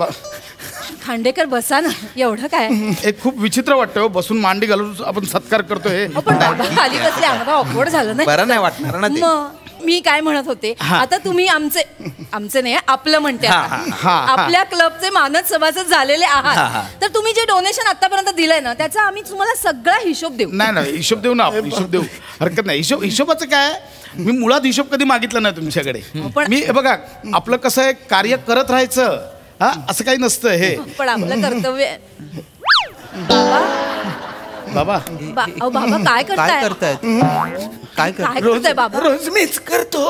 S1: खांडेकर बसा ना. एवढं काय.
S5: एक खूप विचित्र वाटतं हो. बसून मांडी घालून आपण सत्कार करतो हे.
S1: पण बाबा खाली बसले. आम्हाला ऑकवर्ड झालं नाही.
S6: बरं नाही वाटणार ना ते.
S1: मग मी काय म्हणत होते. आता तुम्ही आमचे नाही आपलं म्हणते आता.
S5: हा.
S1: आपल्या क्लबचे मानद सभासद झालेले आहात. तर तुम्ही जे डोनेशन आतापर्यंत दिलंय ना त्याचा आम्ही तुम्हाला सगळा हिशोब देऊ.
S5: नाही हिशोब देऊ ना आपण. हिशोब देऊ. हरकत नाही. हिशोबाचं काय. मी मुळात हिशोब कधी मागितला नाही तुमच्याकडे.
S1: पण-
S5: मी हे बघा आपलं कसं आहे कार्य करत राहायचं. हा असं काही नसतं हे.
S1: पण आपलं कर्तव्य
S5: बाबा
S1: अहो बाबा काय
S6: काय
S1: करताय.
S6: करतायत. काय कर
S1: काय करताय बाबा.
S8: रोज मीच करतो.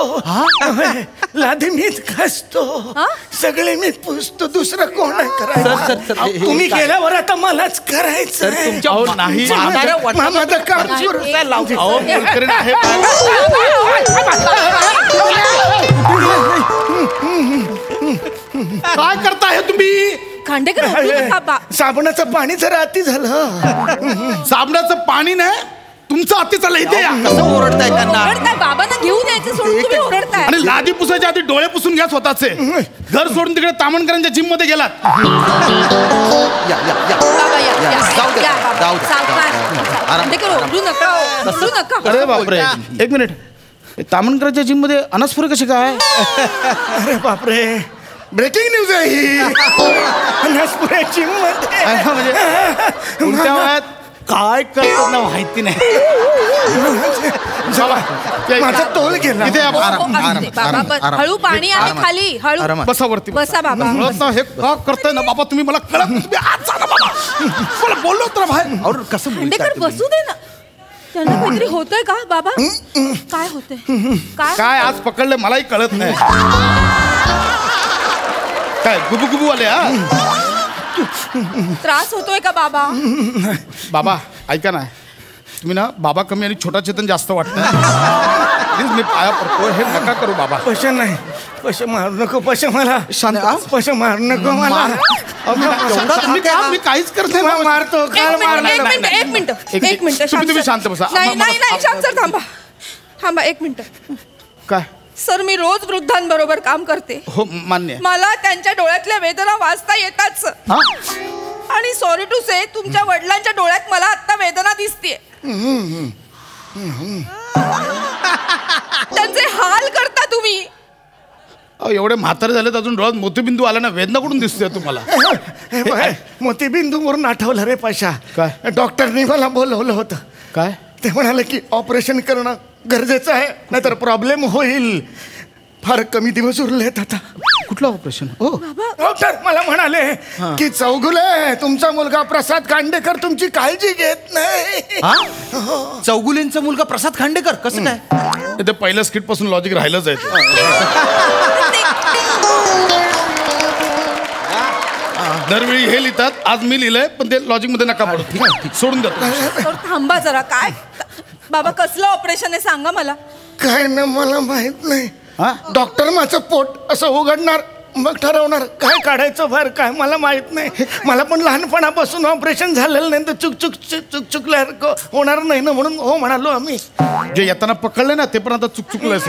S8: लादी मीच घासतो. सगळे मी पुसतो. दुसरं कोण नाही करायचं. तुम्ही गेल्यावर आता मलाच करायचं.
S5: अहो, नाही.
S8: माझं काम सुरू.
S5: अहो मोलकरीण आहे. काय करताय तुम्ही.
S1: खांडेकर उठू नका बा.
S8: साबणाचं पाणी जरा अति झालं.
S5: साबणाचं पाणी नाही तुमचं अति चाललं इथे या.
S6: कसं ओरडताय त्यांना.
S1: ओरडताय बाबांना घेऊन यायचं सोडून तुम्ही ओरडताय.
S5: आणि लादी पुसायच्या आधी डोळे पुसून घ्या स्वतःचे. घर सोडून तिकडे तामणकरांच्या जिम मध्ये गेलात.
S6: या या या.
S1: बाबा या
S6: जाऊ दे,
S1: या बाबा.
S6: जाऊ दे,
S1: सावकाश.
S6: जाऊ दे. आराम.
S1: खांडेकर ओरडू नका. ओरडू नका.
S5: अरे बापरे. एक मिनिट. तामणकरांच्या जिम मध्ये अनस्फुरे कसे काय.
S8: अरे बापरे. ब्रेकिंग न्यूज आहे ही. अनस्पुऱ्याची मध्ये.
S5: म्हणजे कोणत्या वयात काय करतात ना माहिती नाही.
S8: माझा तोल गेला.
S5: इथे या, बसा.
S1: बाबा बस. हळू पाणी आहे खाली. हळू
S5: बसा वरती.
S1: बसा बाबा.
S5: कळत ना हे का करताय ना बाबा तुम्ही. मला कळत नाही. तुम्ही आज जा ना बाबा. मला बोललो तर बाहेर.
S6: और कसं बोलताय
S1: खांडेकर
S6: तुम्ही?
S1: बसू दे ना. त्यांना काहीतरी होतंय का बाबा. काय होतंय.
S5: काय आज पकडलं मलाही कळत नाही. काय गुबू आले.
S1: त्रास होतोय का बाबा.
S5: बाबा ऐका ना. तुम्ही ना बाबा कमी आणि छोटा चेतन जास्त वाटतं. प्लीज मी पाया पडतो. हे नका करू बाबा.
S8: पैसे नाही. पैसे मारू नको. पैसे मला.
S5: शांत.
S8: पैसे मारू नको मला.
S5: मी काहीच करते.
S8: मारतो. काल मारणार.
S1: एक मिनिट
S5: तुम्ही शांत बसा.
S1: नाही शांत सर थांबा. थांबा एक मिनिट.
S5: काय.
S1: सर मी रोज वृद्धांबरोबर काम करते.
S5: हो मान्य आहे.
S1: मला त्यांच्या डोळ्यातल्या वेदना वाचता येतात सर. आणि सॉरी टू से तुमच्या वडिलांच्या डोळ्यात मला आता वेदना दिसतीये. त्यांचे हाल करता तुम्ही.
S5: एवढे म्हातारे झालेत अजून डोळ्यात मोतीबिंदू आला ना. वेदना कुठून दिसतोय तुम्हाला.
S8: मोतीबिंदू वरून आठवलं रे पाशा.
S5: काय.
S8: डॉक्टरनी मला बोलवलं होतं.
S5: काय.
S8: ते म्हणाले की ऑपरेशन करणं गरजेचं आहे नाहीतर प्रॉब्लेम होईल. फार कमी दिवस उरलेत आता.
S5: कुठलं ऑपरेशन. हो
S8: डॉक्टर मला म्हणाले की चौगुले तुमचा मुलगा प्रसाद खांडेकर तुमची काळजी घेत नाही.
S6: चौगुलेंचा मुलगा प्रसाद खांडेकर कसं काय.
S5: ते पहिल्या स्किट पासून लॉजिक राहिलंच आहे. दरवेळी हे लिहितात. आज मी लिहिलंय पण ते लॉजिक मध्ये नका पडू. सोडून देतो.
S1: थांबा जरा. काय
S2: बाबा कसलं ऑपरेशन आहे सांगा मला.
S8: काय ना मला माहित नाही. डॉक्टर माझं पोट असं उघडणार मग ठरवणार काय काढायचं बाहेर काय मला माहित नाही. मला पण लहानपणापासून ऑपरेशन झालेलं नाही तर चुकल्यासारखं होणार नाही ना म्हणून हो म्हणालो आम्ही.
S5: जे येताना पकडले ना ते पण आता चुकलंय.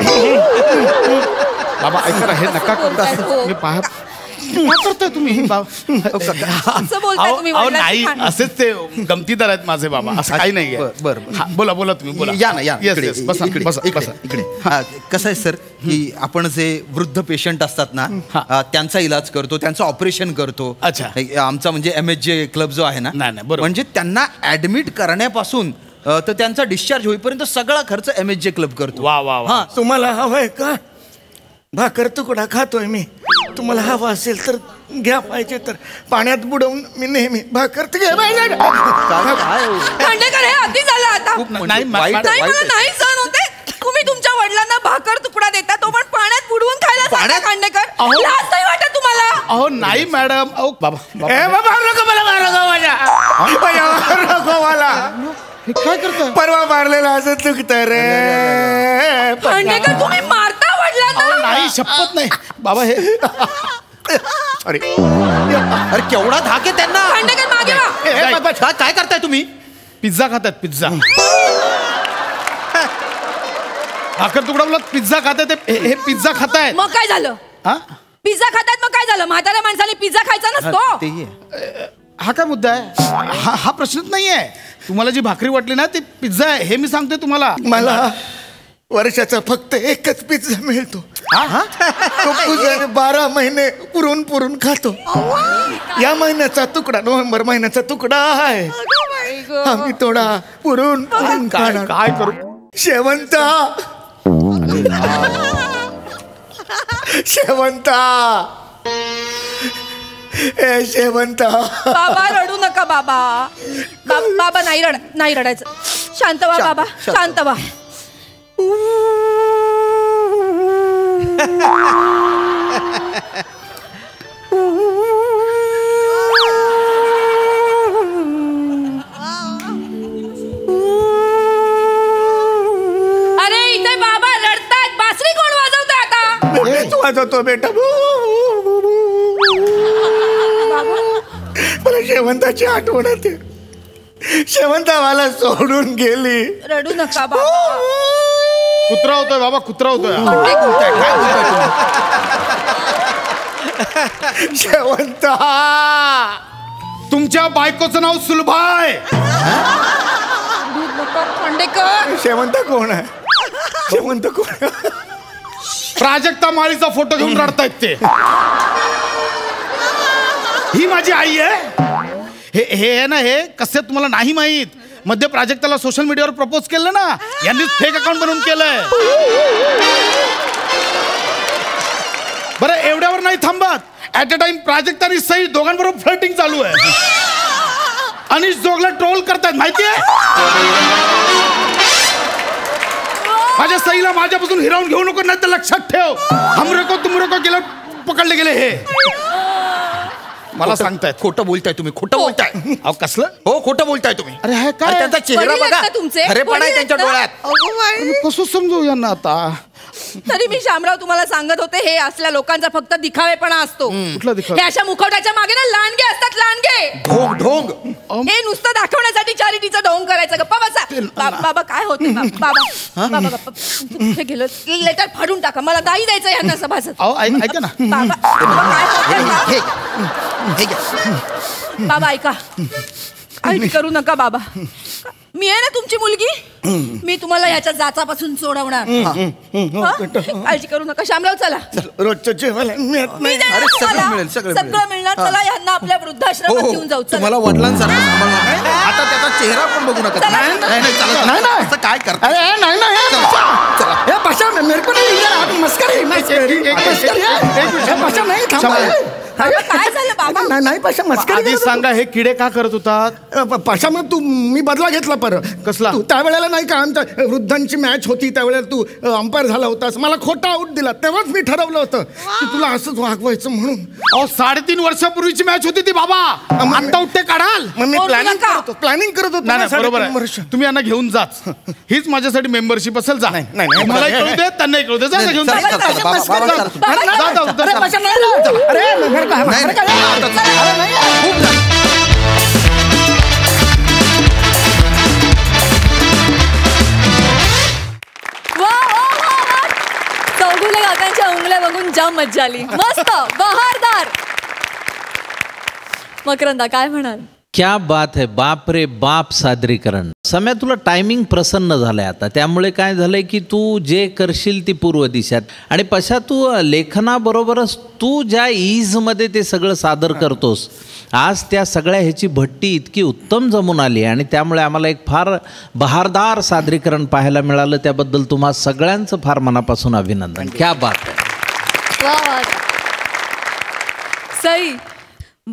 S5: बाबा ऐका हे नका करू. मी पहा काय करताय तुम्ही
S2: असं बोलताय तुम्ही
S5: नाही असेच ते गमतीदार आहेत माझे बाबा असं काही नाही.
S6: बरं
S5: बोला बोला तुम्ही बोला.
S6: या ना या
S5: इकडे
S6: कसं आहे सर की आपण जे वृद्ध पेशंट असतात ना त्यांचा इलाज करतो त्यांचं ऑपरेशन करतो.
S5: अच्छा.
S6: आमचा म्हणजे MSJ क्लब जो आहे ना
S5: बरोबर.
S6: म्हणजे त्यांना ऍडमिट करण्यापासून तर त्यांचा डिस्चार्ज होईपर्यंत सगळा खर्च MSJ क्लब करतो.
S5: वा वा वा.
S8: तुम्हाला हवंय का भाकर तुकडा खातोय मी. तुम्हाला हवा असेल तर घ्या पाहिजे तर पाण्यात बुडवून मी नेहमी भाकर
S2: खांडेकर हे अति झालं आता.
S5: नाही
S2: नाही मला नाही सहन होते. तुम्ही तुमच्या वडिलांना भाकर तुकडा देता तो पण पाण्यात बुडवून खायला सांगता खांडेकर. लाज नाही वाटत तुम्हाला.
S5: अहो नाही मॅडम. अहो बाबा काय करता
S8: परवा मारलेला असं चुकतं रे.
S2: खांडेकर तुम्ही मारता वडिलांना.
S5: नाही शपथ नाही बाबा. हे
S6: अरे केवढा धाक आहे त्यांना.
S2: खांडेकर मागे वा.
S6: काय करताय तुम्ही.
S5: पिझ्झा खातात पिझ्झा. भाकर तुकडा बोलत पिझ्झा खातात हे पिझ्झा खातायत.
S2: मग काय झालं. पिझ्झा खातात मग काय झालं. म्हाताऱ्या माणसाने पिझ्झा खायचा नसतो.
S5: हा काय मुद्दा आहे. हा प्रश्नच नाहीये. तुम्हाला जी भाकरी वाटली ना ती पिझ्झा आहे हे मी सांगतोय तुम्हाला.
S8: मला वर्षाचा फक्त एकच पिझ्झा मिळतो. तो पिझ्झा 12 महिने पुरून खातो. या महिन्याचा तुकडा नोव्हेंबर महिन्याचा तुकडा आहे. आम्ही थोडा पुरून खाणार.
S5: काय करू.
S8: शेवंता ए शेवंता.
S2: बाबा रडू नका बाबा. बाबा नाही रडायचं. शांत व्हा बाबा शांत व्हा. अरे इथे बाबा रडतात. बासरी कोण वाजवतोय आता.
S8: वाजवतो बेटा. मला शेवंताची आठवण येते. शेवंता मला सोडून गेली.
S2: रडू नका बाबा.
S5: कुत्रा होतोय बाबा कुत्रा होतोय.
S8: शेवंता
S5: तुमच्या बायकोचं नाव सुलभाय.
S2: खांडेकर
S8: शेवंता कोण आहे. शेवंत कोण.
S5: प्राजक्ता माळीचा फोटो घेऊन रडतायत ते. ही माझी आई आहे. हे ना हे कसं तुम्हाला नाही माहित. मध्ये प्राजक्ताला सोशल मीडियावर प्रपोज केलं ना यांनीच फेक अकाउंट बनवून केलंय. बरं एवढ्यावर नाही थांबत. ऍट अ टाइम प्राजक्ता आणि सई दोघांबरोबर फ्लर्टिंग चालू आहे. अनिश जोगला ट्रोल करतात माहितीये. माझ्या सईला माझ्यापासून हिरावून घेऊ नको नाही तर लक्षात ठेव. हमरेको तुमरेको केलं पकडले गेले हे. मला सांगतायत.
S6: खोटं बोलताय तुम्ही. खोटं बोलताय.
S5: अहो कसलं.
S6: हो खोटं बोलताय तुम्ही.
S5: अरे हे काय
S6: त्यांचा चेहरा
S2: वडील
S6: बघा.
S2: आहेत का तुमचे?
S6: खरेपणा आहे
S2: वडील
S6: त्यांच्या
S2: आहेत
S6: डोळ्यात.
S5: कसं समजू यांना आता.
S2: तरी मी शामराव तुम्हाला सांगत होते हे असल्या लोकांचा फक्त दिखावेपणा असतो.
S5: कुठला दिखावा?
S2: हे अशा मुखवट्याच्या मागे ना लांडगे असतात. लांडगे
S6: ढोंग.
S2: हे नुसतं दाखवण्यासाठी चॅरिटीचं ढोंग करायचं. गप्पा बसा. बाबा काय होते बाबा गप्पा. हे गेलं लेटर फाडून टाका. मला नाही द्यायचं यांना सभासद.
S5: ऐका ना
S2: बाबा काय होते. बाबा ऐका. काळजी करू नका बाबा. मी आहे ना तुमची मुलगी. मी तुम्हाला ह्याच्या जाचापासून सोडवणार. काळजी करू नका. शामराव चला.
S8: रोजचं जेवायला मिळत नाही.
S2: सगळं मिळणार. चला ह्यांना आपल्या वृद्धाश्रमात घेऊन जाऊ.
S6: तुम्हाला वडिलांसारखं सांभाळणार. आता त्याचा चेहरा पण बघू नका. नाही असं काय करता.
S2: काय झालं बाबा?
S8: नाही पाशा मस्करी
S5: आधी
S8: करत
S5: सांगा हे किडे का करत होतात
S8: होतो. पाशा मग तू मी बदला घेतला
S5: कसला?
S8: तू त्यावेळेला नाही का आमच्या वृद्धांची मॅच होती त्यावेळेला तू अंपायर झाला होतास, मला खोटा आऊट दिला, तेव्हाच मी ठरवलं होतं की तुला असंच वागवायचं म्हणून.
S5: अहो 3.5 वर्षापूर्वीची मॅच होती ती बाबा. आता उठते काढाल.
S8: मग मी प्लॅनिंग करत होतो
S5: नाही
S8: ना,
S5: बरोबर
S8: 3.5 वर्ष.
S5: आहे. तुम्ही यांना घेऊन जाच. हीच माझ्यासाठी मेंबरशिप असेल. जा.
S8: नाही,
S5: मलाही कळू दे, त्यांनाही कळू दे. जा ना, घेऊन जा.
S6: चल, चल, चल, बाबा, बाबा, चल.
S5: जा, जा, जा, जा.
S8: पाशा, अरे बरं का,
S6: नाही,
S8: बरं का,
S6: नाही, आता चल.
S8: अरे नाही.
S6: खूप झालं.
S1: वा वा वा वा. चौगुले काकांच्या उंगल्या बघून जाम मज्जा आली. मस्त बहारदार. मकरंदा काय म्हणाल?
S7: क्या बात है, बाप रे बाप सादरीकरण. सम्या तुला टायमिंग प्रसन्न झालंय आता, त्यामुळे काय झालंय की तू जे करशील ती पूर्व दिशात. आणि पशा तू लेखनाबरोबरच तू ज्या ईजमध्ये ते सगळं सादर करतोस, आज त्या सगळ्या ह्याची भट्टी इतकी उत्तम जमून आली आणि त्यामुळे आम्हाला एक फार बहारदार सादरीकरण पाहायला मिळालं. त्याबद्दल तुम्हा सगळ्यांचं फार मनापासून अभिनंदन. क्या बात आहे.
S1: वा वा. सई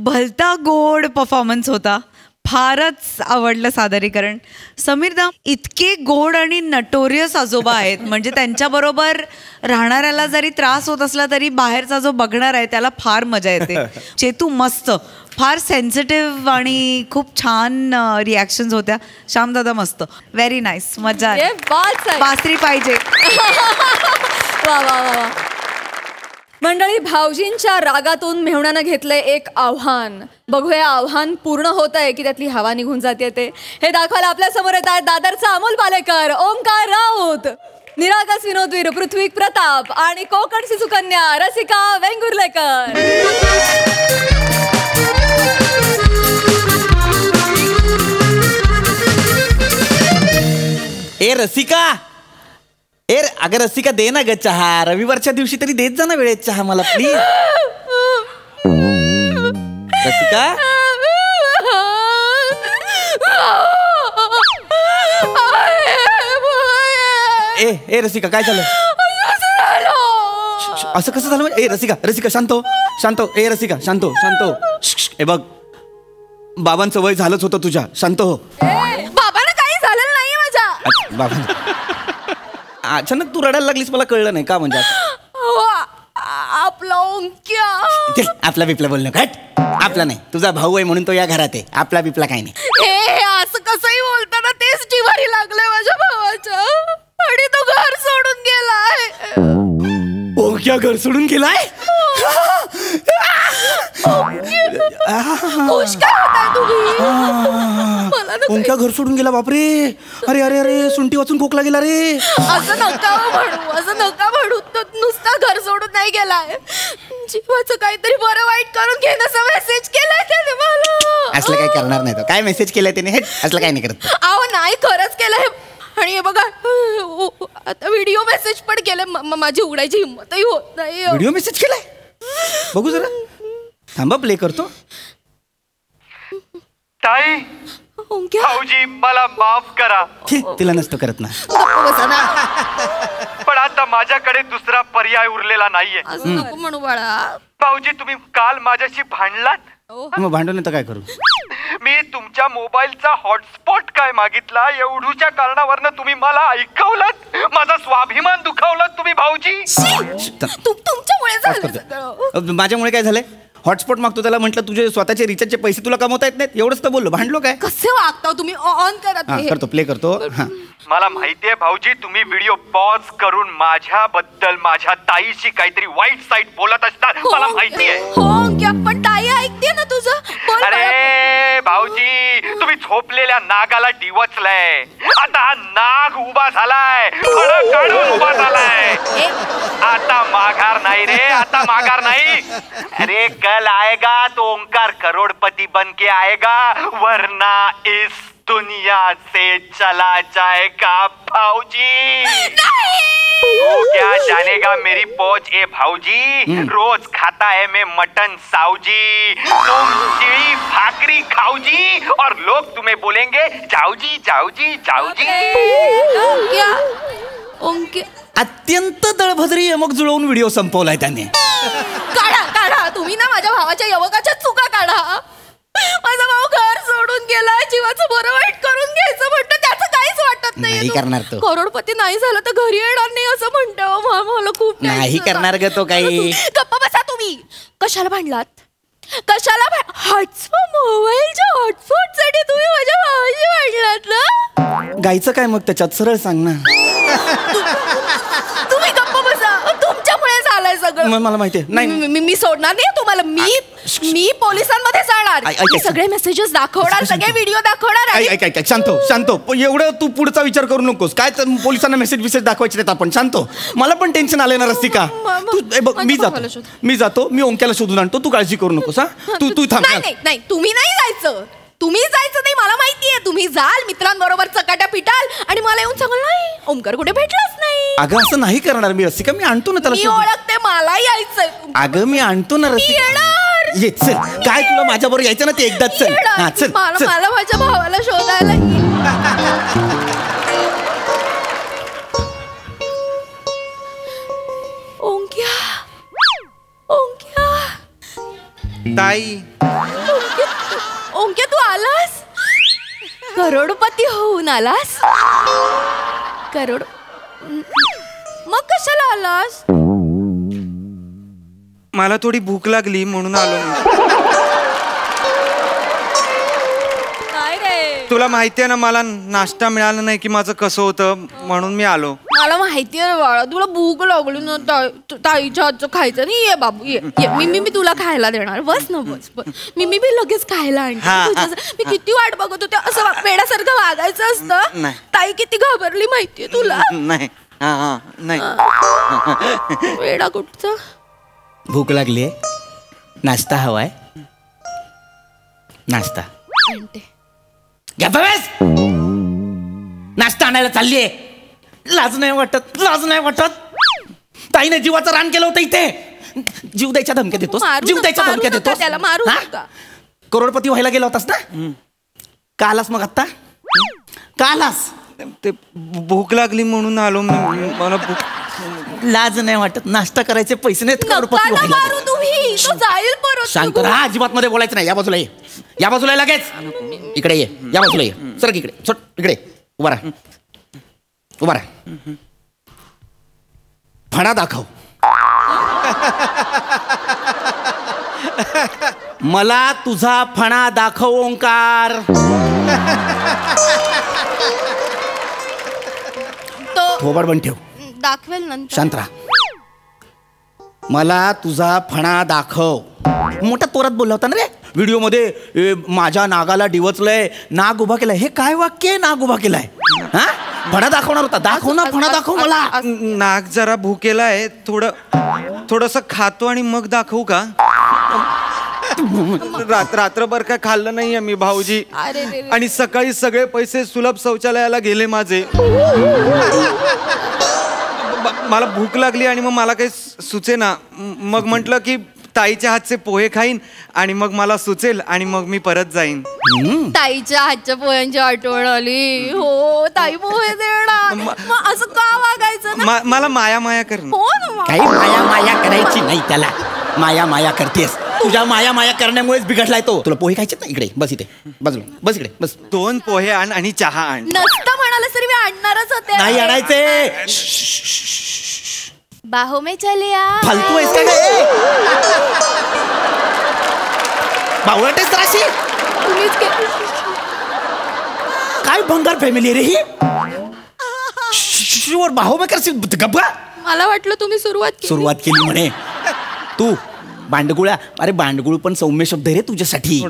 S9: भलता गोड परफॉर्मन्स होता. फारच आवडलं सादरीकरण. समीरदा इतके गोड आणि नटोरियस आजोबा आहेत, म्हणजे त्यांच्याबरोबर राहणाऱ्याला जरी त्रास होत असला तरी बाहेरचा जो बघणार आहे त्याला फार मजा येते. चेतू मस्त, फार सेन्सिटिव्ह आणि खूप छान रिॲक्शन्स होत्या. श्यामदादा मस्त, व्हेरी नाईस, मजा आली.
S1: ये बात आहे.
S9: बासरी पाहिजे.
S1: वा वा वा वा. मंडळी, भाऊजींच्या रागातून मेहुण्यानं घेतलंय एक आव्हान. बघूया आव्हान पूर्ण होत आहे की त्यातली हवा निघून जाते ते. हे दाखवायला आपल्या समोर येत आहेत दादरचा अमोल पालेकर, ओंकार राऊत, निरागस विनोदवीर पृथ्वी प्रताप आणि कोकणची सुकन्या रसिका वेंगुर्लेकर.
S6: ए रसिका, अगं रसिका दे ना ग चहा. रविवारच्या दिवशी तरी देत जा ना वेळेत चहा मला प्लीज. रसिका ए रसिका काय झालं? असं कसं झालं? ए रसिका शांत हो. ए रसिका शांत हो. ए बघ, बाबांचं वय झालंच होतं तुझ्या. शांत हो.
S1: बाबांना काही झालेलं नाहीये माझ्या.
S6: बाबा अचानक तू रडायला लागलीस, मला कळलं नाही का. म्हणजे
S1: आपला ओंक्या.
S6: आपला बिपला बोलणं घट. आपला नाही, तुझा भाऊ आहे म्हणून तो या घरात आहे. आपला बिपला काही नाही.
S1: हे असं कसंही बोलताना तेच जिवारी लागलंय माझ्या भावाच्या. आणि तो घर सोडून गेलाय.
S6: ओंक्या घर सोडून गेलाय?
S1: खुश काय होताय तुम्ही? मला ना
S6: ओंक्या घर सोडून गेला? बापरे. अरे अरे अरे, सुंटी वाचून खोकला गेला रे.
S1: असं नका म्हणू. तो नुसता घर सोडून नाही गेलाय. जीवाचं काहीतरी बरं वाईट करून घेण्याचा मेसेज केलाय त्याने मला.
S6: असलं काही करणार नाही तो. काय मेसेज केलाय त्याने? हे असलं काही नाही करत.
S1: अहो नाही, खरंच केलंय. आणि हे बघा, आता व्हिडिओ मेसेज पण केलंय. माझी उघडायची हिंमतही होत नाही.
S6: व्हिडिओ मेसेज केलाय? बघू जरा, थांबा, प्ले करतो.
S10: ताई, भाऊजी मला माफ करा.
S6: तिला नसतो करत ना.
S10: पण आता माझ्याकडे दुसरा पर्याय उरलेला नाहीये.
S1: असं नको म्हणू बाळा.
S10: भाऊजी, तुम्ही काल माझ्याशी भांडलात.
S6: मग भांडून तर काय करू?
S10: मी तुमच्या मोबाईलचा हॉटस्पॉट काय मागितला, एवढूच्या कारणावरनं तुम्ही मला ऐकवलं. माझा स्वाभिमान दुखावलं तुम्ही भाऊजी.
S1: तुमच्यामुळे झालं.
S6: माझ्यामुळे काय झालंय? हॉटस्पॉट मागतो त्याला म्हटलं तुझे स्वतःचे रिचार्जचे पैसे तुला कमवता येत नाहीत, एवढंच तर बोललो. भांडलो काय?
S1: कसे वागता तुम्ही? ऑन करा.
S6: करतो, प्ले करतो.
S10: मला माहितीये भाऊजी, तुम्ही व्हिडिओ पॉज करून माझ्याबद्दल माझ्या ताईशी काहीतरी वाईट साईट बोलत असतात. मला माहितीये.
S1: पण ताई ऐकते ना तुझं.
S10: अरे भाऊजी, तुम्ही झोपलेल्या नागाला डिवचलंय. आता हा नाग उभा झालाय, फळं काढून उभा झालाय. आता माघार नाही रे, आता माघार नाही. अरे कल आएगा तो ओंकार करोड़पति बन के आएगा, वरना इस दुनिया से चला जाएगा भाऊजी. वो क्या जानेगा मेरी पहुंच ए भाऊजी. रोज खाता है मैं मटन साऊजी, तुम चिड़ी भाकरी खाऊजी, और लोग तुम्हें बोलेंगे जाऊजी जाऊजी जाऊजी.
S6: अत्यंत दळभद्री यमक जुळवून व्हिडिओ संपवलाय त्याने.
S1: काढा तुम्ही ना माझ्या भावाच्या युवकाच्या चुका काढा. माझा भाऊ घर सोडून गेला, जीवाचं बरं वाईट करून घ्यायचं म्हणतो, त्याचं काहीच वाटत
S6: नाही करणार तो.
S1: करोडपती नाही झालं तर घरी येणार नाही असं म्हणतो. मला खूप
S6: नाही करणार ग तो काही.
S1: गप्पा बसा तुम्ही. कशाला भांडलात? कशाला हॉटस्पॉट, मोबाईलच्या हॉटस्पॉट साठी तुम्ही माझ्या भावाशी भांडलात ना?
S8: गायचं काय मग त्याच्यात, सरळ सांग ना.
S1: तुम्ही गप्पा बसा. तुमच्यामुळे झालंय सगळं.
S8: मला माहितीये. नाही
S1: मी सोडणार नाही तुम्हाला. मी पोलिसांमध्ये जाणार. मी सगळे मेसेजेस दाखवणार, सगळे व्हिडिओ दाखवणार.
S8: ऐक शांत हो. एवढं तू पुढचा विचार करू नकोस. काय पोलिसांना मेसेज दाखवायचे आहेत आपण. शांत हो. मला पण टेन्शन आलंय ना रसिका. बघ मी जातो. मी ओंक्याला शोधून आणतो. तू काळजी करू नकोस. हा तू थांब.
S1: नाही तुम्ही नाही जायचं. तुम्ही जायचं नाही. मला माहितीये तुम्ही जाल, मित्रांबरोबर चकाट्या पिटाल आणि मला येऊन सांगाल नाही ओंकार कुठे भेटलाच नाही.
S8: अगं असं नाही करणार मी रसिका. मी आणतो ना त्याला.
S1: मी ओळखते, मला यायचंय.
S8: अगं मी आणतो ना रसिका. ये चल. काय तुला माझ्या बरोबर यायचं ना ते एकदाच. चल. हा चल.
S1: मला माझ्या भावाला शोधायला. ओंक्या
S11: ताई.
S1: ओंक्या तू आलास? करोडपती होऊन आलास? मग कशाला आलास?
S11: मला थोडी भूक लागली म्हणून आलो.
S1: काय रे?
S11: तुला माहितीये ना मला नाश्ता मिळाला नाही की माझं कसं होतं, म्हणून मी आलो.
S1: मला माहितीये बाळा, तुला भूक लागली ना, ताईच्या हातचं खायचं नाही. ये बाबू ये. मी तुला खायला देणार. बस ना बस. मी लगेच खायला आणते. मी किती वाट बघत होते. असं वेड्यासारखं वागायचं असतं. ताई किती घाबरली माहितीये तुला?
S11: नाही
S1: वेडा कुठचा.
S8: भूक लागली. नाश्ता हवाय. नाश्ता नाश्ता आणायला चाललीये. लाज नाही वाटत. ताईने जीवाचं रान केलं होतं इथे. जीव द्यायच्या धमक्या देतोस.
S1: त्याला मारू नका.
S8: करोडपती व्हायला गेला होतास ना. का आलास मग आता? का आलास?
S11: ते भूक लागली म्हणून आलो. मला भूक.
S8: लाज नाही वाटत. नाश्ता करायचे पैसे नाहीत. करोडपती व्हायला. शांत राहा. अजिबात मध्ये बोलायचं नाही. या बाजूला ये. या बाजूला लगेच. इकडे ये. या बाजूला ये. सर इकडे. इकडे उभा राहा. फणा दाखव. मला तुझा फणा दाखव ओंकार. थोबाड बंद ठेव.
S1: दाखवेल नंतर.
S8: शांत राहा. मला तुझा फणा दाखव. मोठा तोरात बोलला होता ना रे व्हिडिओ मध्ये. माझ्या नागाला डिवचलंय, नाग उभा केलाय. हे काय वाक्य? नाग उभा केलाय. हा फणा दाखवणार होता. दाखव ना फणा. दाखव मला.
S11: नाग जरा भूकेलाय. थोडस खातो आणि मग दाखवू का? रात्रभर काय खाल्लं नाहीये मी भाऊजी. आणि सकाळी सगळे पैसे सुलभ शौचालयाला गेले माझे. मला भूक लागली आणि मग मला काही सुचे ना. मग म्हटलं की ताईच्या हातचे पोहे खाईन आणि मग मला सुचेल आणि मग मी परत जाईन.
S1: ताईच्या हातच्या पोह्यांची आठवण आली. हो ताई पोहे देणार. असं का वागायचं?
S11: मला माया कर.
S8: काही माया करायची नाही त्याला. माया करतेस. तुझ्या माया करण्यामुळेच बिघडलाय तो. तुला पोहे खायचे ना? इकडे बस. इथे बाजूला बस. इकडे बस.
S11: 2 पोहे आण आणि चहा आण.
S1: नसतं म्हणाल तरी मी आणणारच होते.
S8: नाही आणायचे.
S1: बाहो में चले आ.
S8: फालतू आहेस का? बावळटेस राशी. काय भंगार फॅमिली रे ही. बाहो में करशील. गप्पा.
S1: मला वाटलं तुम्ही सुरुवात
S8: केली म्हणे तू. बांडगुळ्या. अरे बांडगुळ पण सौम्य शब्द रे तुझ्यासाठी.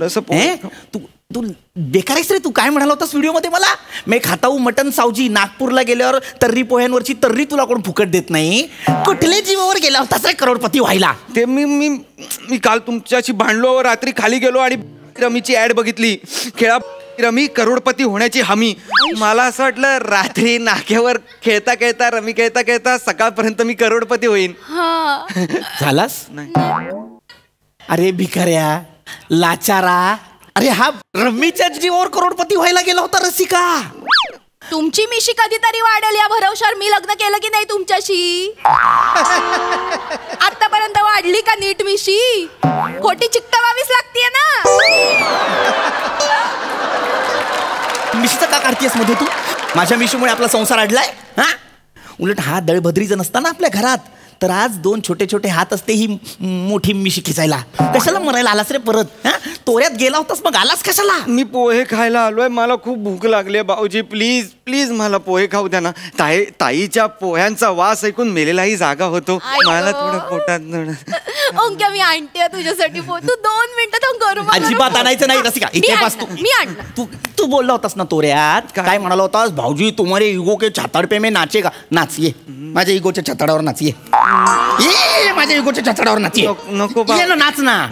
S8: तू बेकार आहेस रे. तू काय म्हणाला होतास व्हिडिओ मध्ये मला? मी खाता हूं मटन सावजी. नागपूरला गेल्यावर तर्री पोह्यांवरची तर्री तुला कोण फुकट देत नाही. कुठल्या जीवावर गेला होतास रे करोडपती व्हायला?
S11: ते मी काल तुमच्याशी भांडलो. रात्री खाली गेलो आणि रमीची ऍड बघितली. खेळा रमी करोडपती होण्याची हमी. मला असं वाटलं रात्री नाक्यावर खेळता रमी खेळता सकाळपर्यंत मी करोडपती होईन.
S8: झालास? अरे भिकाऱ्या लाचारा. अरे हा रमीच्या जीवावर करोडपती व्हायला गेला होता रसिका.
S2: तुमची मिशी कधीतरी वाढेल या भरवशावर मी लग्न केलं की नाही तुमच्याशी? आतापर्यंत वाढली का नीट मिशी? खोटी चिकटवावीच लागतीये ना.
S6: मिशीचं का काढतीयस मध्ये तू? माझ्या मिशीमुळे आपला संसार अडलाय हा? उलट हा दळभद्रीचं नसताना आपल्या घरात तर आज 2 छोटे छोटे हात असते ही मोठी मिशी खिचायला. कशाला मरायला आलास रे परत? हा? तोऱ्यात गेला होतास मग आलास कशाला?
S11: मी पोहे खायला आलोय, मला खूप भूक लागली आहे भाऊजी. प्लीज प्लीज मला पोहे खाऊ द्या ना. ताईच्या पोह्यांचा वास ऐकून मेलेलाही जागा होतो. मला थोडं पोटात
S2: ओंक्या मी आणते तुझ्यासाठी. तू 2 मिनिटं करू.
S6: अजिबात आणायचं नाही रसिका. इथे बस तू.
S2: मी आणलं.
S6: तू बोलला होतास ना तोऱ्यात, काय म्हणाला होतास? भाऊजी तुम्हारे इगो के छाताड पे मैं नाचेगा. नाच ये माझ्या इगोच्या छाताडावर नाच. ये माझ्या इगोच्या छाताडावर नाच.
S11: नको
S6: ये ना, नाच ना.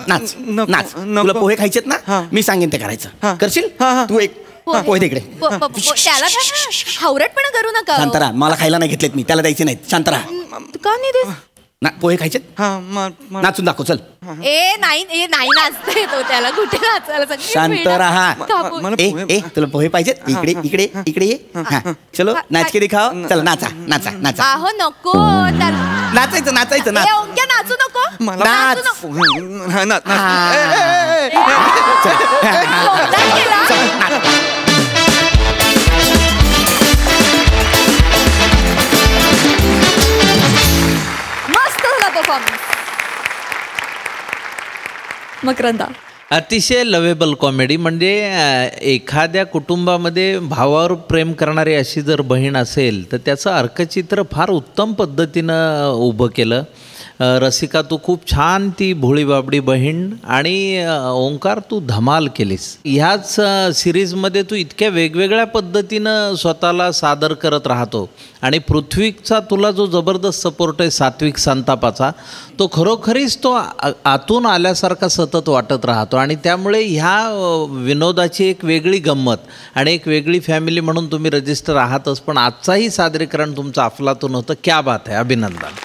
S6: नाच नाच. तुला पोहे खायचेत ना? मी सांगेन ते करायचं. करशील? तू एक पोहे तिकडे.
S2: त्याला हावरटपणा करू नका.
S6: शांत राहा. मला खायला नाही घेतलेत मी. त्याला द्यायचे नाहीत. शांत राहा.
S2: का नाही देस?
S6: पोहे खायचेत? नाचून दाखव चल.
S2: नाही नाचतोय तो. त्याला कुठे नाचायला?
S6: शांत राहा. तुला पोहे पाहिजेत? इकडे इकडे इकडे ये. चलो नाच के दिखाओ. चल नाचा नाचा नाचा.
S2: आहो नको.
S6: नाचायचं नाचायचं नाच.
S2: ओंक्या नाचू नको.
S6: नाच.
S1: मकरंदा.
S7: अतिशय लवेबल कॉमेडी. म्हणजे एखाद्या कुटुंबामध्ये भावावर प्रेम करणारी अशी जर बहीण असेल तर त्याचं अर्कचित्र फार उत्तम पद्धतीनं उभं केलं. रसिका तू खूप छान ती भोळी बाबडी बहीण आणि ओंकार तू धमाल केलीस. ह्याच सिरीजमध्ये तू इतक्या वेगवेगळ्या पद्धतीनं स्वतःला सादर करत राहतो आणि पृथ्वीचा तुला जो जबरदस्त सपोर्ट आहे सात्विक संतापाचा तो खरोखरीच तो आतून आल्यासारखा सतत वाटत राहतो आणि त्यामुळे ह्या विनोदाची एक वेगळी गंमत आणि एक वेगळी फॅमिली म्हणून तुम्ही रजिस्टर आहातच. पण आजचाही सादरीकरण तुमचं अफलातून होतं. क्या बात आहे. अभिनंदन.